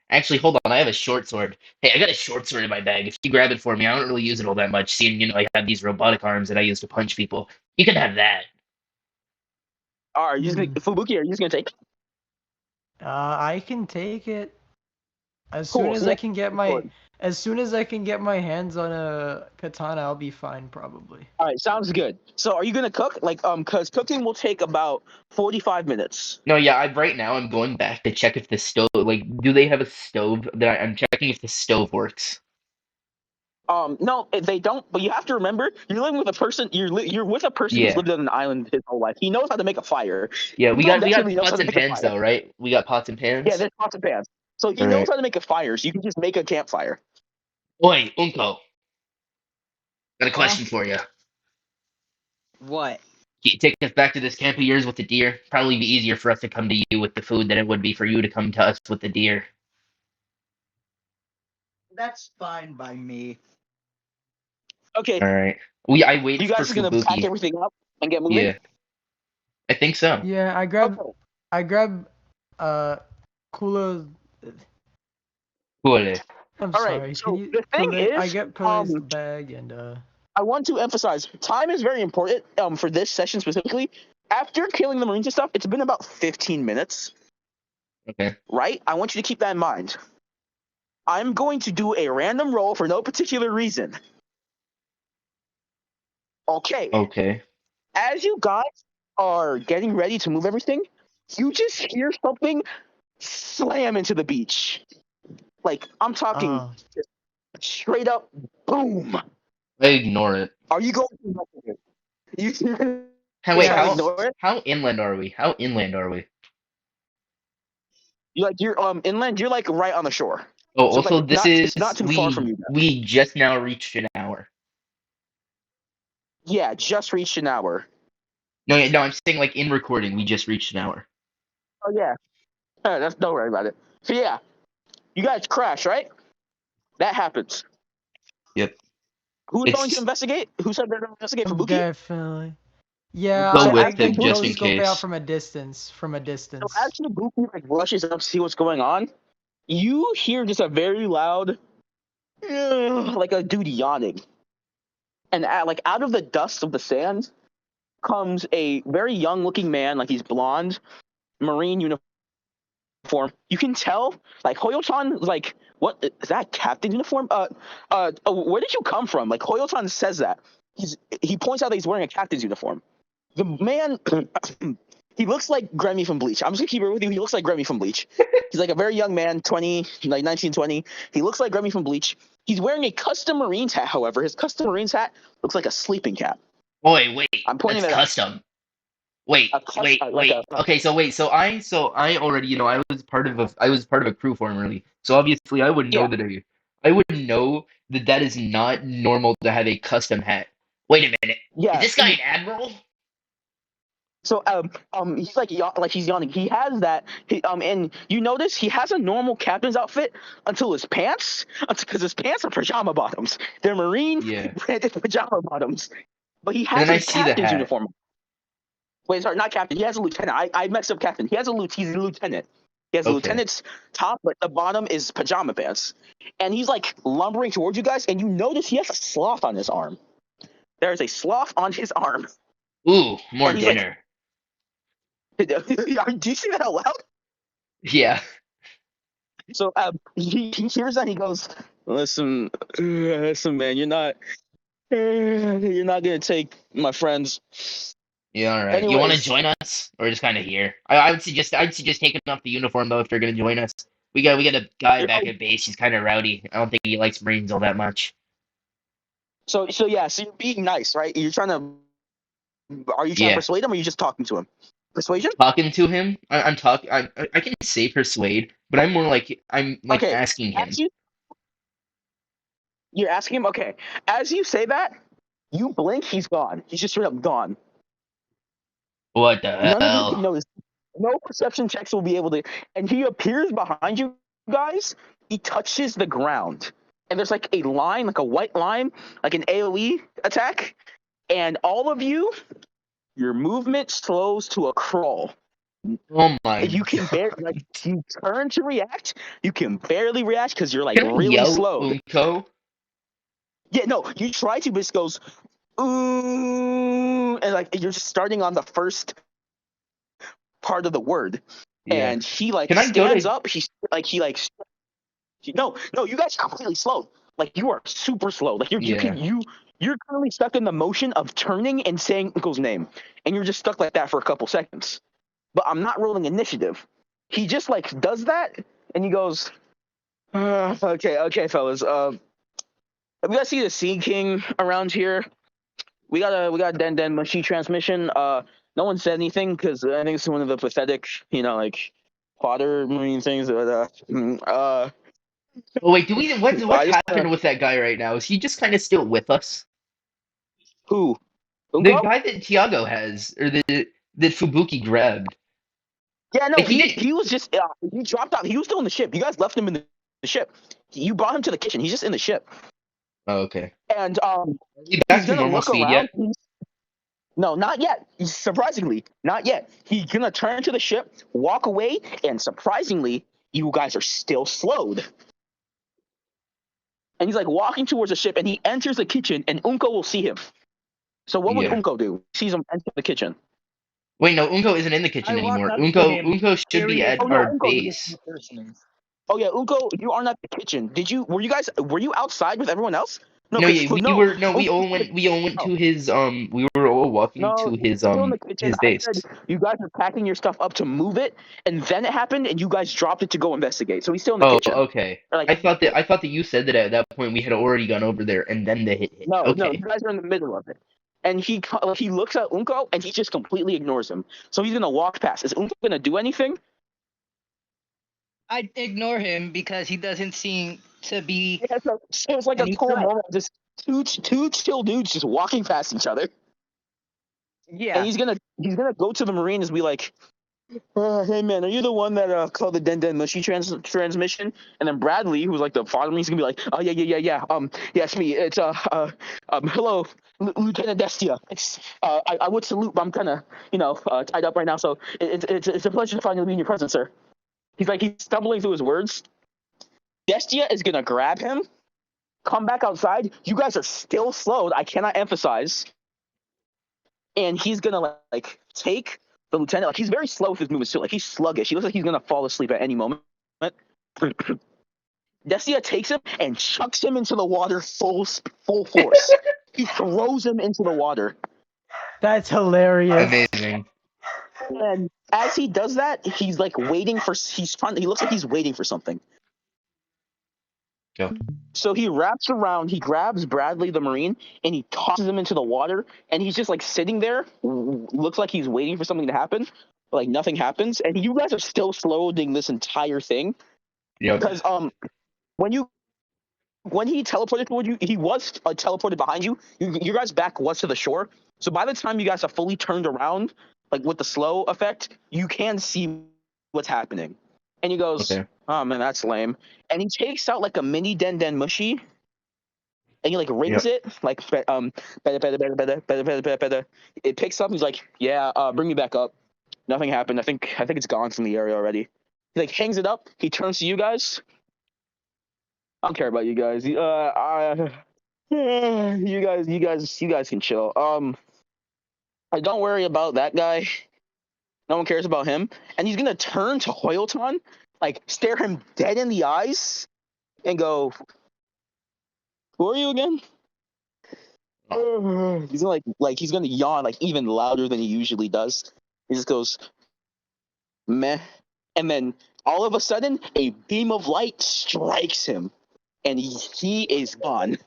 actually, hold on, I have a short sword. Hey, I got a short sword in my bag. If you grab it for me, I don't really use it all that much, seeing, I have these robotic arms that I use to punch people. You can have that. Are you just gonna, Fubuki? Are you just gonna take it? I can take it as soon Cool. as So I yeah, can get my as soon as I can get my hands on a katana. I'll be fine probably. all right, sounds good. So are you gonna cook? Like because cooking will take about 45 minutes. No, yeah, right now I'm going back to check if the stove, like, do they have a stove I'm checking if the stove works. No, they don't. But you have to remember, you're living with a person. You're with a person who's Yeah. lived on an island his whole life. He knows how to make a fire. Yeah, Uncle we got definitely knows how pots to and make a pans fire. though, right? We got pots and Yeah, pans. there's pots and pans. So he All knows right. how to make a fire. So you can just make a campfire. Oi, Unko, got a Huh? question for you. What? Can you take us back to this camp of yours with the deer? Probably be easier for us to come to you with the food than it would be for you to come to us with the deer. That's fine by me. Okay, All right. I wait you for guys are gonna pack Fubuki. everything up and get moving. Yeah, I think so. Yeah, Okay. I grab Kula. Cool. I'm All right. sorry. Can So you the thing Kule? I is, get Kule's bag and I want to emphasize time is very important. For this session specifically, after killing the Marines and stuff, it's been about 15 minutes, Okay. right? I want you to keep that in mind. I'm going to do a random roll for no particular reason. Okay. Okay. As you guys are getting ready to move everything, you just hear something slam into the beach. Like, I'm talking straight up boom. I ignore it. Are you going to investigate? You're going to Wait, try to yes. ignore it? how inland are we? How inland are we? You're inland, you're like right on the shore. Oh, So also like this it's not is too far from you guys. we just now reached an hour. Yeah, just reached an hour. No, yeah, no, I'm saying like in recording, we just reached an hour. Oh yeah. That's don't worry about it. So yeah, you guys crash, right? That happens. Yep. Who's going to It's investigate? Who said they're going to investigate for Buki? Definitely. Yeah, go So with as I the him boot, just totally in scope it out case. from a distance. From a so as distance. the Buki like rushes up to see what's going on, you hear just a very loud, like a dude yawning, and like out of the dust of the sand comes a very young-looking man, like he's blonde, marine uniform. You can tell, like Hoyo-chan, like what is that captain uniform? Where did you come from? Like Hoyo-chan says that he points out that he's wearing a captain's uniform. The man, he looks like Grammy from Bleach. I'm just gonna keep it with you. He looks like Grammy from Bleach. He's like a very young man, 20, like 19, 20. He looks like Grammy from Bleach. He's wearing a custom Marines hat, however. His custom Marines hat looks like a sleeping cap. Wait, I'm pointing that's that out. custom. Wait, Like a Okay, so I already, I was part of a crew formerly. So obviously yeah, I would know that that is not normal to have a custom hat. Wait a minute. Is yeah. this guy an admiral? So he's like like he's yawning. He has that. And you notice he has a normal captain's outfit until his pants, because his pants are pajama bottoms. They're Marine Yeah. branded pajama bottoms. But he And has then I a see the captain's hat. uniform. Wait, sorry, not captain. He has a lieutenant. I mixed up captain. He's a lieutenant. He has a Okay. lieutenant's top, but the bottom is pajama pants. And he's like lumbering towards you guys, and you notice he has a sloth on his arm. There is a sloth on his arm, Ooh, more and he's like, dinner. "Do you see that out loud?" Yeah. So he hears that, and he goes, listen, man, you're not gonna take my friends. Yeah, all right. You want to Anyways, join us, or just kind of here? I'd suggest taking off the uniform though if you're gonna join us. We got a guy back at base. He's kind of rowdy. I don't think he likes Marines all that much. so yeah, so you're being nice, right? Are you trying to Yeah. persuade him, or are you just talking to him? Persuasion? Talking to him, I'm talking. I can say persuade, but I'm like Okay. asking As him. you're asking him, okay. As you say that, you blink, he's gone. He's just straight up gone. What the None of you can hell? notice. No perception checks will be able to. And he appears behind you guys. He touches the ground, and there's like a line, like a white line, like an AOE attack. And all of you, your movement slows to a crawl. Oh my You can barely, like, god! you turn to react. You can barely react because you're like Can I really yell slowed. Unko? Yeah, no, you try to, but it goes, ooh, and like you're just starting on the first part of the word. Yeah. And he like Can I go stands to? up. No, you guys are completely slow. Like you are super slow. Like Yeah. you're currently stuck in the motion of turning and saying Uncle's name, and you're just stuck like that for a couple seconds. But I'm not rolling initiative. He just like does that, and he goes, okay, fellas. We gotta see the Sea King around here. We got Den machine transmission. No one said anything because I think it's one of the pathetic, like fodder marine things. But Oh wait, what's I just wanna, happened with that guy right now? Is he just kind of still with us? who The Unko? guy that Tiago has, or that Fubuki grabbed. Yeah, no, Like he he didn't. was just he dropped out. He was still in the ship. You guys left him in the ship. You brought him to the kitchen. He's just in the ship. Oh, okay. And Are we back he's to gonna normal look speed around. yet? No, not yet. Surprisingly, not yet. He's gonna turn to the ship, walk away, and surprisingly, you guys are still slowed. And he's like walking towards the ship, and he enters the kitchen, and Unko will see him. So what would Yeah. Unko do? He sees him enter the kitchen. Wait, no, Unko isn't in the I kitchen walk anymore. up to Unko him, Unko should be curious at Oh no, about our Unko. this base. new person. Oh yeah, Unko, you aren't at the kitchen. Were you outside with everyone else? No, No, because yeah, we no, were no, we all went no, to his we were all walking no, to you're still in the kitchen. his I base. said you guys are packing your stuff up to move it, and then it happened, and you guys dropped it to go investigate. So he's still in the Oh, kitchen. okay. Or like, I thought that you said that at that point we had already gone over there and then the hit. no, Okay. you guys are in the middle of it. And he looks at Unko, and he just completely ignores him. So he's gonna walk past. Is Unko gonna do anything? I ignore him because he doesn't seem to be Yeah, so it's like a any total threat. moment. Just two chill dudes just walking past each other. And Yeah. he's gonna go to the Marine and be like, "Hey man, are you the one that called the Den Mushy transmission?" And then Bradley, who's like the father, he's gonna be like, "Oh yeah. Yeah, it's me. It's hello, Lieutenant Destia. I would salute, but I'm kind of tied up right now. So it's a pleasure to finally be in your presence, sir." He's stumbling through his words. Destia is gonna grab him, come back outside. You guys are still slowed. I cannot emphasize. And he's gonna like take the lieutenant. Like he's very slow with his movements too. Like he's sluggish. He looks like he's gonna fall asleep at any moment. Destia takes him and chucks him into the water full force. He throws him into the water. That's hilarious. Amazing. And as he does that, he's like waiting for. He looks like he's waiting for something. Go. So he wraps around, he grabs Bradley the Marine, and he tosses him into the water, and he's just like sitting there, looks like he's waiting for something to happen, but like nothing happens, and you guys are still slowing this entire thing Yep. because when he teleported toward you, he was teleported behind you. Your guys' back was to the shore, so by the time you guys are fully turned around, like with the slow effect, you can see what's happening, and he goes, Okay. "Oh man, that's lame," and he takes out like a mini Den Mushy. And he like rings Yep. it like better. It picks up. He's like, yeah, bring me back up. Nothing happened. I think it's gone from the area already. He like hangs it up. He turns to you guys. I don't care about you guys. You guys can chill. Don't worry about that guy. No one cares about him. And he's gonna turn to Hoyleton, like stare him dead in the eyes, and go, "Who are you again?" He's gonna he's gonna yawn like even louder than he usually does. He just goes meh, and then all of a sudden a beam of light strikes him, and he is gone.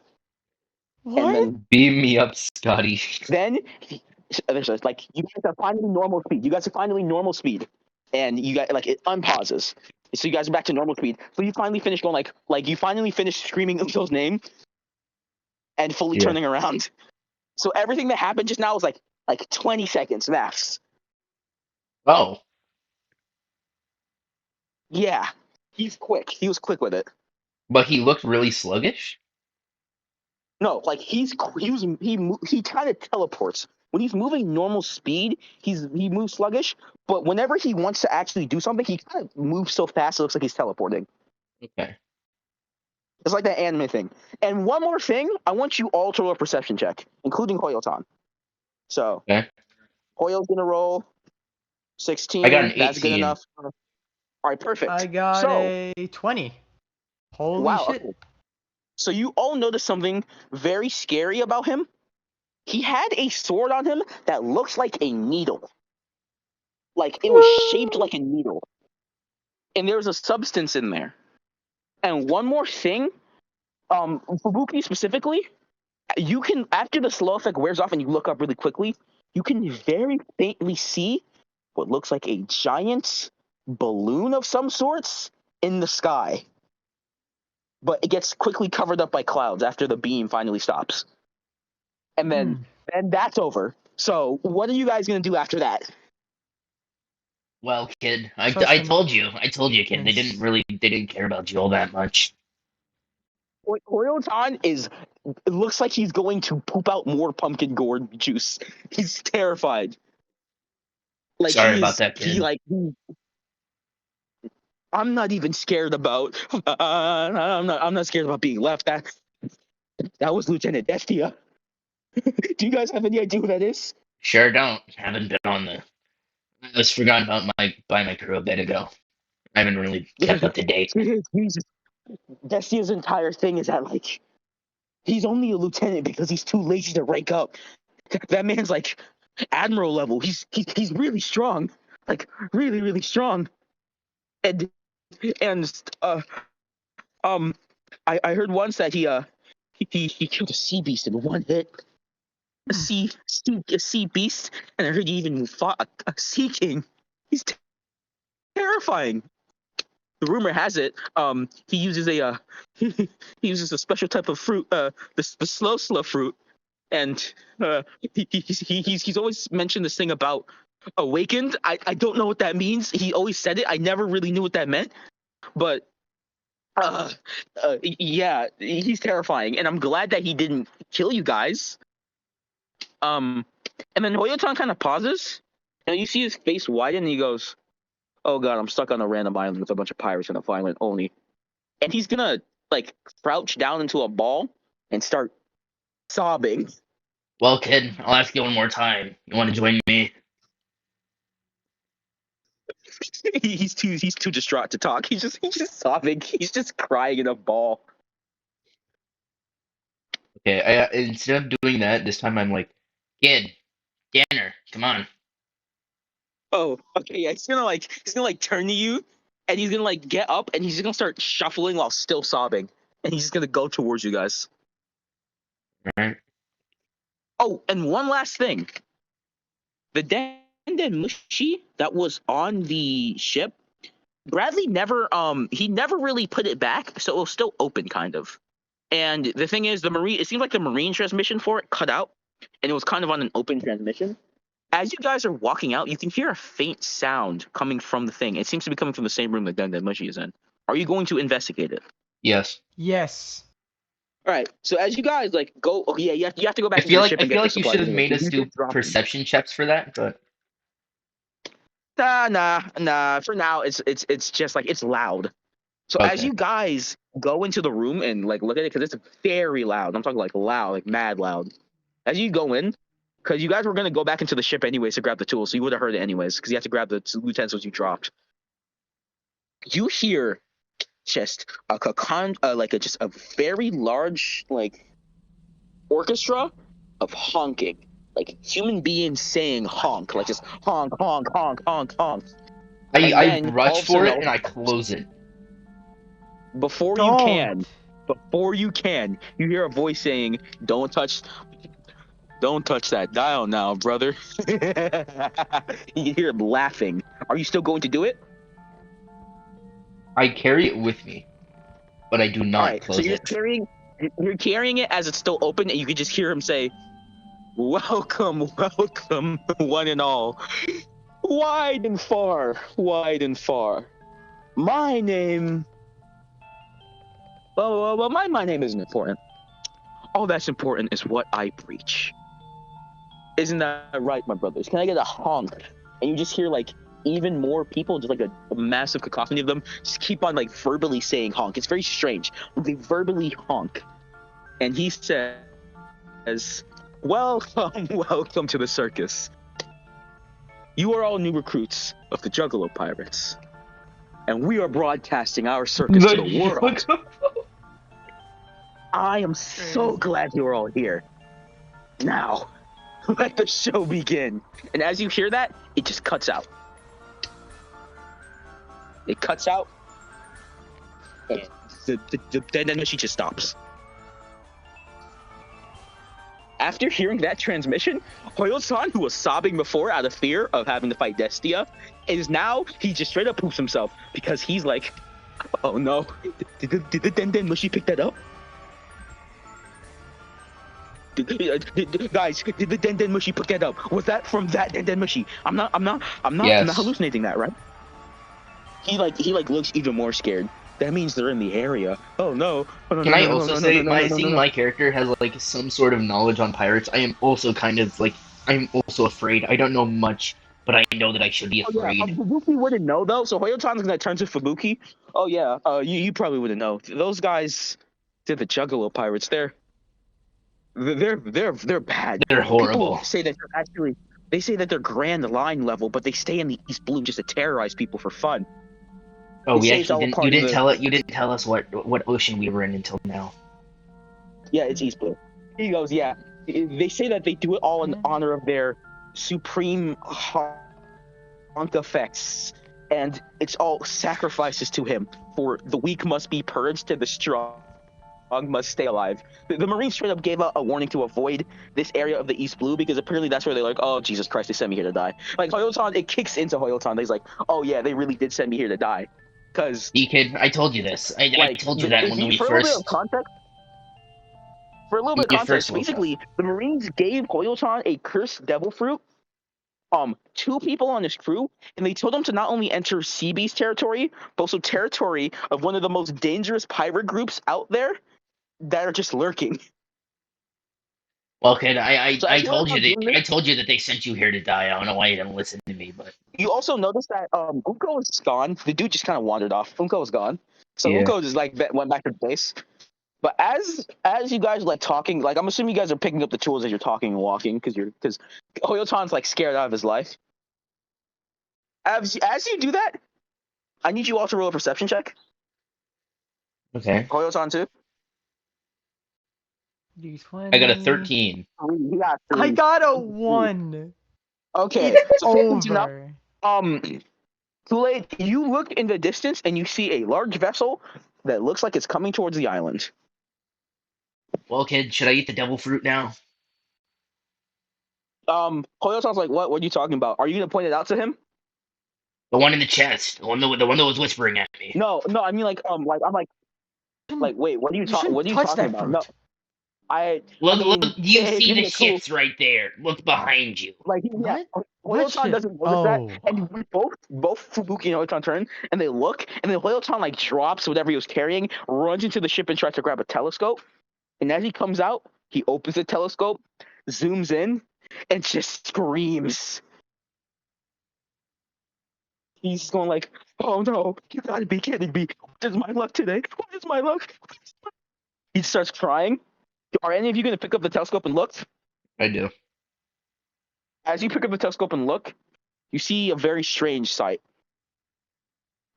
What? And then Beam me up, Scotty. there's like you guys are finally normal speed. You guys are finally normal speed, and you guys like it unpauses. So you guys are back to normal speed. So you finally finish going like you finally finish screaming Uso's name and fully Yeah. turning around. So everything that happened just now was like 20 seconds max. Oh. Yeah, he's quick. He was quick with it. But he looked really sluggish? No, like he kind of teleports. When he's moving normal speed, he moves sluggish. But whenever he wants to actually do something, he kind of moves so fast it looks like he's teleporting. Okay. It's like that anime thing. And one more thing, I want you all to roll a perception check, including Hoyotan. So Okay. Hoyo's gonna roll I got an 16. That's good 18. enough. All right, perfect. I got So a 20. Holy wow. shit. Okay. So you all notice something very scary about him. He had a sword on him that looks like a needle. Like it was shaped like a needle. And there was a substance in there. And one more thing, Fubuki specifically, you can after the slow effect wears off and you look up really quickly, you can very faintly see what looks like a giant balloon of some sorts in the sky. But it gets quickly covered up by clouds after the beam finally stops. And then that's over. So what are you guys gonna do after that? Well, kid, I Suspense. told you. I told you, kid. They didn't care about you all that much. Hoyotan is it looks like he's going to poop out more pumpkin gourd juice. He's terrified. Like Sorry he about is, that, he kid. like. I'm not even scared about. I'm not scared about being left. That was Lieutenant Destia. Do you guys have any idea who that is? Sure don't. Haven't been on the. I was forgotten about my crew a bit ago. I haven't really kept up to date. Destia's entire thing is that like he's only a lieutenant because he's too lazy to rank up. That man's like admiral level. He's really strong, like really strong. And and I heard once that he killed a sea beast in one hit. A sea beast, and I heard he even fought a sea king. He's terrifying. The rumor has it, he uses a he uses a special type of fruit, the slow fruit, and he's always mentioned this thing about awakened. I don't know what that means. He always said it. I never really knew what that meant, but yeah, he's terrifying, and I'm glad that he didn't kill you guys. And then Hoyotan kind of pauses, and you see his face widen, and he goes, "Oh God, I'm stuck on a random island with a bunch of pirates and a violent Oni." And he's gonna like crouch down into a ball and start sobbing. Well, kid, I'll ask you one more time. You want to join me? He's too distraught to talk. He's just sobbing. He's just crying in a ball. Okay. Instead of doing that, this time I'm like, kid, Danner, come on. Oh, okay, yeah. He's gonna turn to you, and he's gonna like get up, and he's gonna start shuffling while still sobbing, and he's just gonna go towards you guys. All right. Oh, and one last thing. The Den Mushi that was on the ship, Bradley never he never really put it back, so it was still open kind of. And the thing is, it seems like the marine transmission for it cut out, and it was kind of on an open transmission. As you guys are walking out, you can hear a faint sound coming from the thing. It seems to be coming from the same room that Den Mushi is in. Are you going to investigate it? Yes. Yes. All right. So as you guys like go, oh yeah, you have to go I back into feel the like ship I and feel get the like you supplies. should have made us You do did drop them. perception checks for that, but Nah. For now, it's just like it's loud. So as okay. you guys go into the room and like look at it, because it's very loud. I'm talking like loud, like mad loud. As you go in, because you guys were gonna go back into the ship anyways to grab the tools, so you would have heard it anyways, because you have to grab the utensils you dropped. You hear just just a very large like orchestra of honking, like human beings saying honk, like just honk, honk, honk, honk, honk. And I then all rush of a for sudden, it and I close it. before you Don't. can, you hear a voice saying, Don't touch that dial now, brother." You hear him laughing. Are you still going to do it? I carry it with me, but I do All not right. So close it. you're carrying it as it's still open, and you can just hear him say, "Welcome, welcome, one and all, wide and far, wide and far. My name, well, my name isn't important. All that's important is what I preach. Isn't that right, my brothers? Can I get a honk?" And you just hear like even more people, just like a massive cacophony of them, just keep on like verbally saying honk. It's very strange. They verbally honk, and he says, "Welcome, welcome to the circus. You are all new recruits of the Juggalo Pirates, and we are broadcasting our circus to the world. I am so glad you are all here. Now, let the show begin." And as you hear that, it just cuts out. It cuts out, and then she just stops. After hearing that transmission, Hoyo-san, who was sobbing before out of fear of having to fight Destia, he just straight up poops himself because he's like, "Oh no, did the Den Mushi pick that up? Guys, did the Den Mushi pick that up? Was that from that Den Mushi? I'm not Yes. hallucinating that, right?" He looks even more scared. that means they're in the area. Oh no! Oh, no, Can no, I no, no, also no, no, say, no, no, no, no, seeing no. my character has like some sort of knowledge on pirates, I am also kind of like, I'm also afraid. I don't know much, but I know that I should be Oh yeah, afraid. Fubuki wouldn't know though. So Hoyotan's gonna turn to Fubuki. Oh yeah, you probably wouldn't know. Those guys, they're the Juggalo pirates. They're bad. They're People horrible. say that they're actually. They say that they're Grand Line level, but they stay in the East Blue just to terrorize people for fun. Oh, They we say it's actually all a didn't. You part of didn't the. tell it. You didn't tell us what ocean we were in until now. Yeah, it's East Blue. He goes, yeah. They say that they do it all in honor of their supreme honk effects, and it's all sacrifices to him. For the weak must be purged, and the strong must stay alive. The Marines straight up gave out a warning to avoid this area of the East Blue because apparently that's where they're like, oh Jesus Christ, they sent me here to die. Like Hoyotan, it kicks into Hoyotan. He's like, oh yeah, they really did send me here to die, because You kid, I told you this. I like told you that if when you, we for a little bit of first context. For a little bit of when you first context, woke up. basically, the Marines gave Hoyotan a cursed devil fruit, two people on his crew, and they told him to not only enter Seabeast territory, but also territory of one of the most dangerous pirate groups out there that are just lurking. Well, kid, So I as told you Hoyotan's doing this, I told you that they sent you here to die. I don't know why you didn't listen to me, but you also notice that Unko is gone. The dude just kind of wandered off. Unko is gone. So yeah. Unko just like went back to base. But as you guys like talking, like I'm assuming you guys are picking up the tools as you're talking and walking because Hoyotan's like scared out of his life. As you do that, I need you all to roll a perception check. Okay. Hoyotan too. I got a D20. 13. He got I 3. got a 1. Okay, It's so since you know, over. Kool-Aid, you look in the distance and you see a large vessel that looks like it's coming towards the island. Well, kid, should I eat the devil fruit now? Hoyotan's like, what? What are you talking about? Are you gonna point it out to him? The one in the chest, the one that was whispering at me. No, I mean like I'm like wait, what are you You shouldn't What are you touch talking that about? fruit. No, I Look, mean, you if see you're the gonna cool, ships right there. Look behind you. like yeah, What? What Hoyotan ship? doesn't notice that, Oh. and we both Fubuki and Hoyotan turn, and they look, and then Hoyotan like drops whatever he was carrying, runs into the ship and tries to grab a telescope, and as he comes out, he opens the telescope, zooms in, and just screams. He's going like, "Oh no, you gotta be kidding me! What is my luck today? What is my luck?" He starts crying. Are any of you gonna pick up the telescope and look? I do. As you pick up the telescope and look, you see a very strange sight.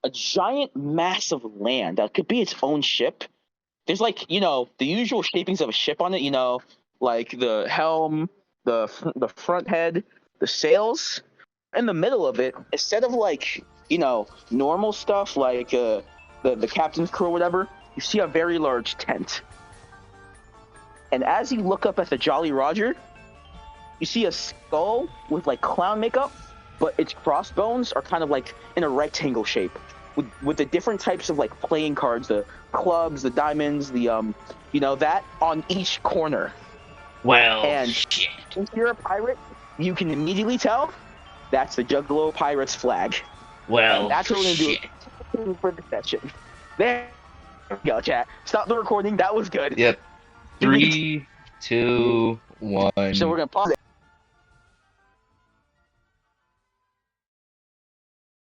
A giant mass of land that could be its own ship. There's like, the usual shapings of a ship on it, like the helm, the front head, the sails. In the middle of it, instead of like, normal stuff like the captain's crew or whatever, you see a very large tent. And as you look up at the Jolly Roger, you see a skull with like clown makeup, but its crossbones are kind of like in a rectangle shape with the different types of like playing cards, the clubs, the diamonds, the that on each corner. Well, And shit. if you're a pirate, you can immediately tell that's the Juggalo Pirates flag. Well, And that's what we're gonna shit. do for the session. There we go, chat. Stop the recording. That was good. Yep. 3, 2, 1. So we're gonna pause it.